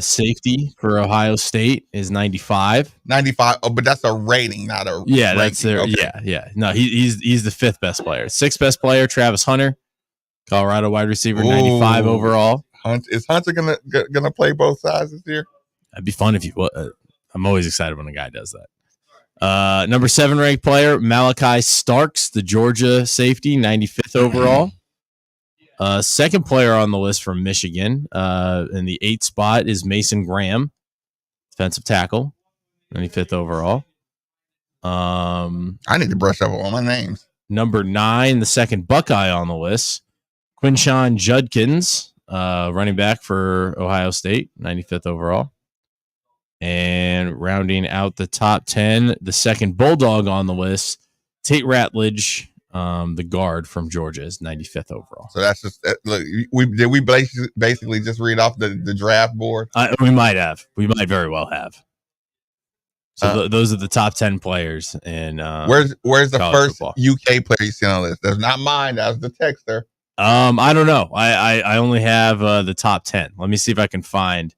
safety for Ohio State, is 95. 95. Oh, but that's a rating, not a ranking. That's their yeah. No, he's the fifth best player. Sixth best player, Travis Hunter, Colorado wide receiver, 95 overall. Is Hunter gonna play both sides this year? That'd be fun if you. I'm always excited when a guy does that. Number 7 ranked player, Malachi Starks, the Georgia safety, 95th overall. Second player on the list from Michigan, in the 8th spot is Mason Graham, defensive tackle, 95th overall. I need to brush up on my names. Number 9, the second Buckeye on the list, Quinshawn Judkins, running back for Ohio State, 95th overall. And rounding out the top 10, the second Bulldog on the list, Tate Ratledge, the guard from Georgia, is 95th overall. So that's just look. We basically just read off the draft board? We might have. We might very well have. So those are the top 10 players. And where's the first football. UK player you see on the list? That's not mine. That's the texter. I don't know. I only have the top 10. Let me see if I can find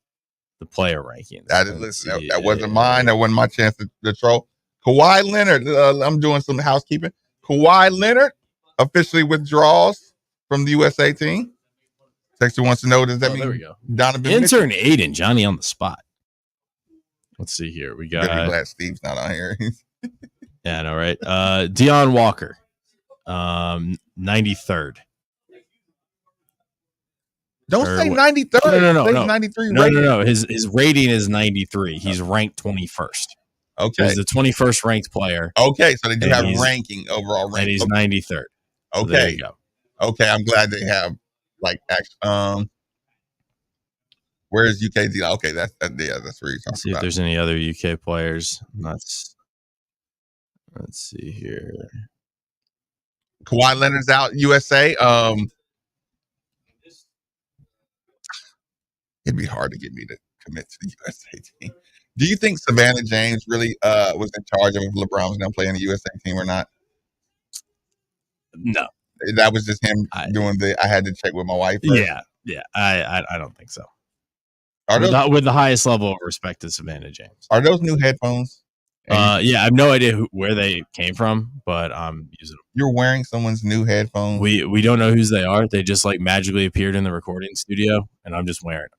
the player rankings. That wasn't mine. That wasn't my chance to troll. Kawhi Leonard. I'm doing some housekeeping. Kawhi Leonard officially withdraws from the USA team. Texter wants to know, does that mean there we go. Donovan Intern Mitchell? Aiden, Johnny on the spot. Let's see here. We got. Really glad Steve's not on here. Yeah, I know, right? Deion Walker, 93rd. Don't say 93rd. No. Say 93 No. His rating is 93. He's ranked 21st. Okay. So he's the 21st ranked player. Okay, so they do have ranking, overall ranking. And he's 93rd. So Okay. there you go. Okay, I'm glad they have where's UK? Okay, that's where you're talking Let's see about. if there's any other UK players. Let's see here. Kawhi Leonard's out, USA. It'd be hard to get me to commit to the USA team. Do you think Savannah James really was in charge of if LeBron was going to play in the USA team or not? No. That was just him doing I had to check with my wife first. Yeah. I don't think so. With the highest level of respect to Savannah James. Are those new headphones? I have no idea where they came from, but I'm using them. You're wearing someone's new headphones? We don't know whose they are. They just magically appeared in the recording studio, and I'm just wearing them.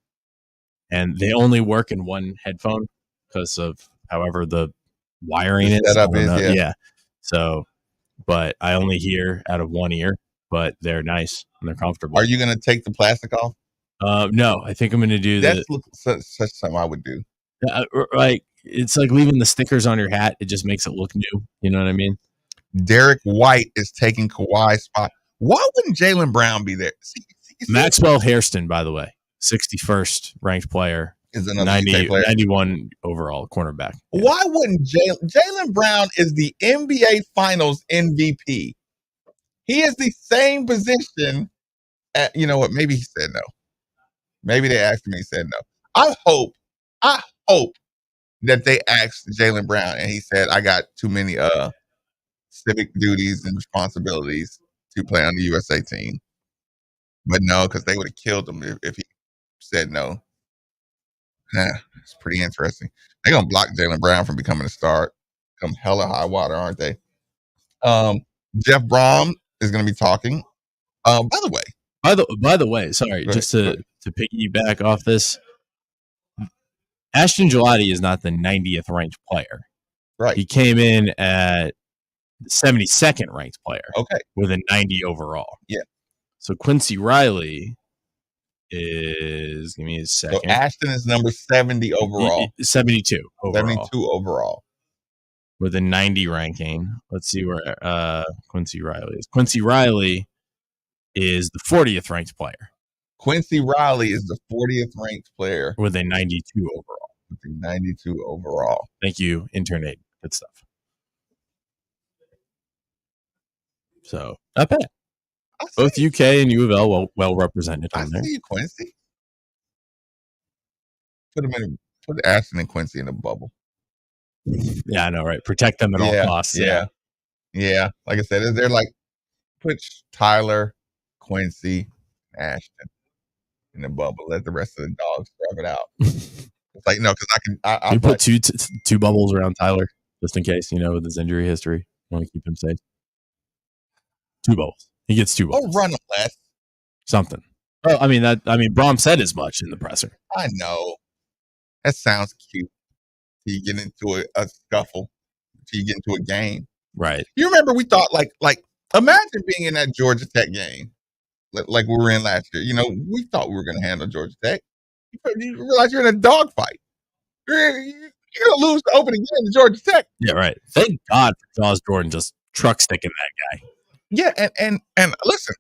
And they only work in one headphone because of however the wiring is. Setup is, yeah. So, but I only hear out of one ear, but they're nice and they're comfortable. Are you going to take the plastic off? No, I think I'm going to do That's such something I would do. It's like leaving the stickers on your hat. It just makes it look new. You know what I mean? Derek White is taking Kawhi's spot. Why wouldn't Jaylen Brown be there? Maxwell Hairston, by the way, 61st ranked player, is another UK player. 91 overall cornerback. Yeah. Why wouldn't Jaylen Brown is the NBA Finals MVP? He is the same position. You know what? Maybe he said no. Maybe they asked him. He said no. I hope that they asked Jaylen Brown and he said, I got too many civic duties and responsibilities to play on the USA team. But no, because they would have killed him if he said no. It's pretty interesting. They're gonna block Jaylen Brown from becoming a star. Come hella high water, aren't they? Jeff Brom is gonna be talking. By the way, sorry, Go just ahead. to piggyback off this, Ashton Gelati is not the 90th ranked player. Right. He came in at the 72nd ranked player. Okay. With a 90 overall. Yeah. So Quincy Riley is, give me a second. So Ashton is number 70 overall. 72 overall. 72 overall. With a 90 ranking. Let's see where Quincy Riley is. Quincy Riley is the 40th ranked player. Quincy Riley is the 40th ranked player. With a 92 overall. With a 92 overall. Thank you, Intern Nate. Good stuff. So, not bad. Both UK and U of L well represented on there. I see you, Quincy. Put Ashton and Quincy in a bubble. Yeah, I know, right? Protect them at all costs. Yeah. Like I said, they're like put Tyler, Quincy, Ashton in the bubble. Let the rest of the dogs scrub it out. It's like no, because I you put two bubbles around Tyler just in case, with his injury history. Want to keep him safe. 2 bubbles. He gets 2 bubbles. Oh, run him less. Something. Oh, I mean, Brom said as much in the presser. I know. That sounds cute. You get into a scuffle. You get into a game. Right. You remember we thought like imagine being in that Georgia Tech game like we were in last year. We thought we were going to handle Georgia Tech. You realize you're in a dogfight. You're going to lose the opening game to Georgia Tech. Yeah, right. Thank God for Jaws Jordan just truck sticking that guy. Yeah, and listen,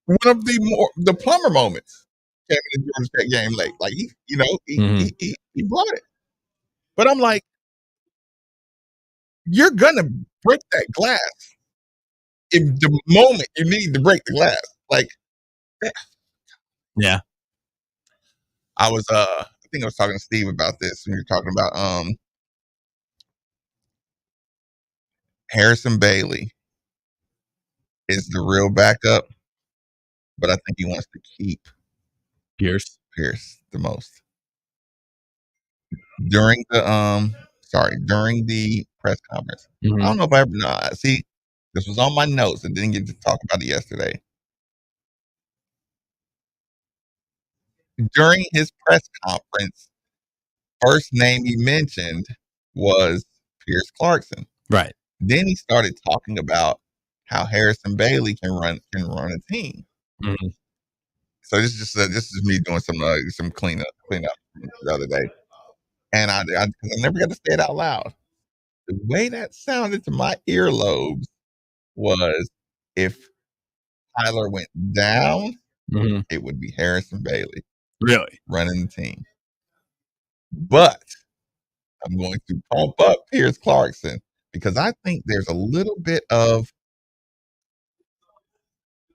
one of the Plummer moments came in the Georgia Tech game late. Like he brought it. But I'm like, you're gonna break that glass if the moment you need to break the glass. Like, yeah. I think I was talking to Steve about this when you're talking about Harrison Bailey is the real backup, but I think he wants to keep Pierce the most. During the press conference. Mm-hmm. I don't know if see, this was on my notes. I didn't get to talk about it yesterday. During his press conference, first name he mentioned was Pierce Clarkson. Right. Then he started talking about how Harrison Bailey can run a team. Mm-hmm. So this is me doing some cleanup the other day. And I never got to say it out loud. The way that sounded to my earlobes was if Tyler went down, it would be Harrison Bailey. Really? Running the team. But I'm going to pump up Pierce Clarkson because I think there's a little bit of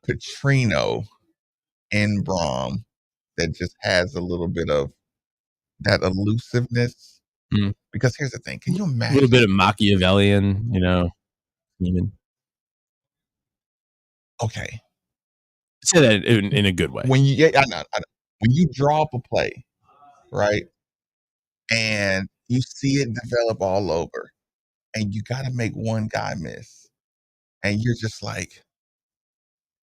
Petrino in Brom that just has a little bit of that elusiveness. Because here's the thing. Can you imagine? A little bit of Machiavellian, even. Okay. Say that in a good way. When I know. When you draw up a play, right, and you see it develop all over, and you got to make one guy miss, and you're just like,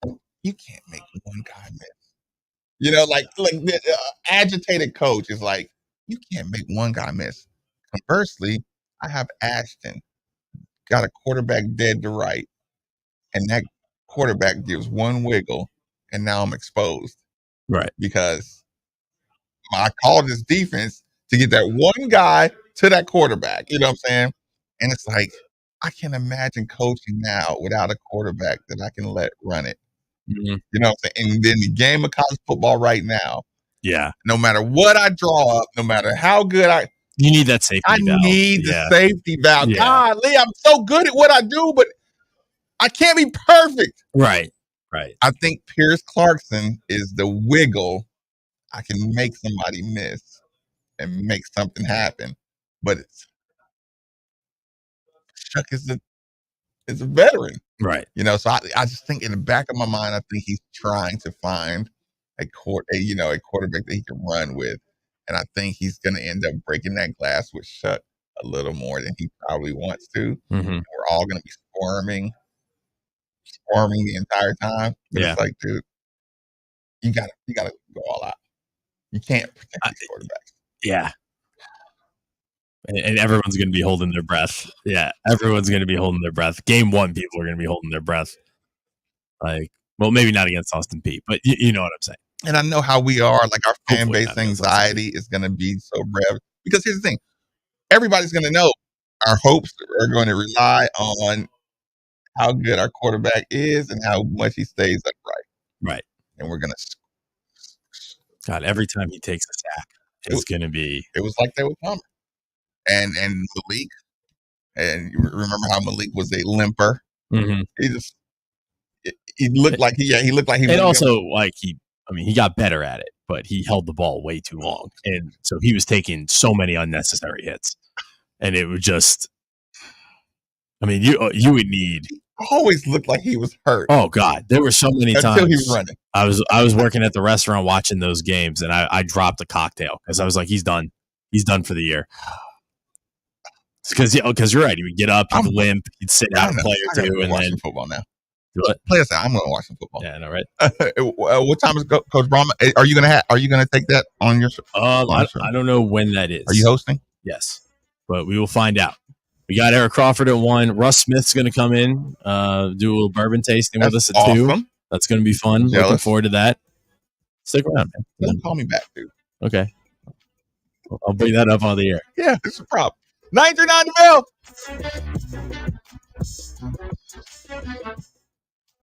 you can't make one guy miss. Like the agitated coach is like, you can't make one guy miss. Conversely, I have Ashton, got a quarterback dead to right, and that quarterback gives one wiggle, and now I'm exposed. Right. Because I called this defense to get that one guy to that quarterback. You know what I'm saying? And it's like, I can imagine coaching now without a quarterback that I can let run it. Mm-hmm. You know what I'm saying? And then the game of college football right now, yeah. No matter what I draw up, no matter how good you need that safety valve. I need the safety valve. Yeah. Golly, I'm so good at what I do, but I can't be perfect. Right. I think Pierce Clarkson is the wiggle I can make somebody miss and make something happen. But Chuck is a veteran, right? So I just think in the back of my mind, I think he's trying to find a quarterback that he can run with, and I think he's going to end up breaking that glass with Chuck a little more than he probably wants to. Mm-hmm. We're all going to be squirming the entire time. But Yeah. It's like, dude, you gotta go all out. You can't protect these quarterbacks. Yeah. And everyone's going to be holding their breath. Yeah, everyone's going to be holding their breath. Game 1, people are going to be holding their breath. Like, well, maybe not against Austin Peay, but you know what I'm saying. And I know how we are. Like, our fan Hopefully base anxiety is going to be so rev. Because here's the thing. Everybody's going to know our hopes are going to rely on how good our quarterback is and how much he stays upright. Right. And we're going to... God, every time he takes a sack, it's going to be... It was like they were coming. And Malik, and you remember how Malik was a limper. Mm-hmm. He looked like he looked like he. And also, he got better at it, but he held the ball way too long, and so he was taking so many unnecessary hits, and it was just. You would need. He always looked like he was hurt. Oh God, there were so many times until he was running. I was working at the restaurant watching those games, and I dropped a cocktail because I was like, he's done for the year. Because you're right. He would get up, he'd limp, he'd sit out a play or two, and then football now. What? Play us out. I'm going to watch some football. Yeah, I know, right? What time is Coach Brahma? Are you gonna take that on your? I don't know when that is. Are you hosting? Yes, but we will find out. We got Eric Crawford at 1. Russ Smith's going to come in, do a little bourbon tasting with us at 2. That's going to be fun. Jealous. Looking forward to that. Stick around, man. Don't call me back, dude. Okay, I'll bring that up on the air. Yeah, it's a problem. 939 The Bill.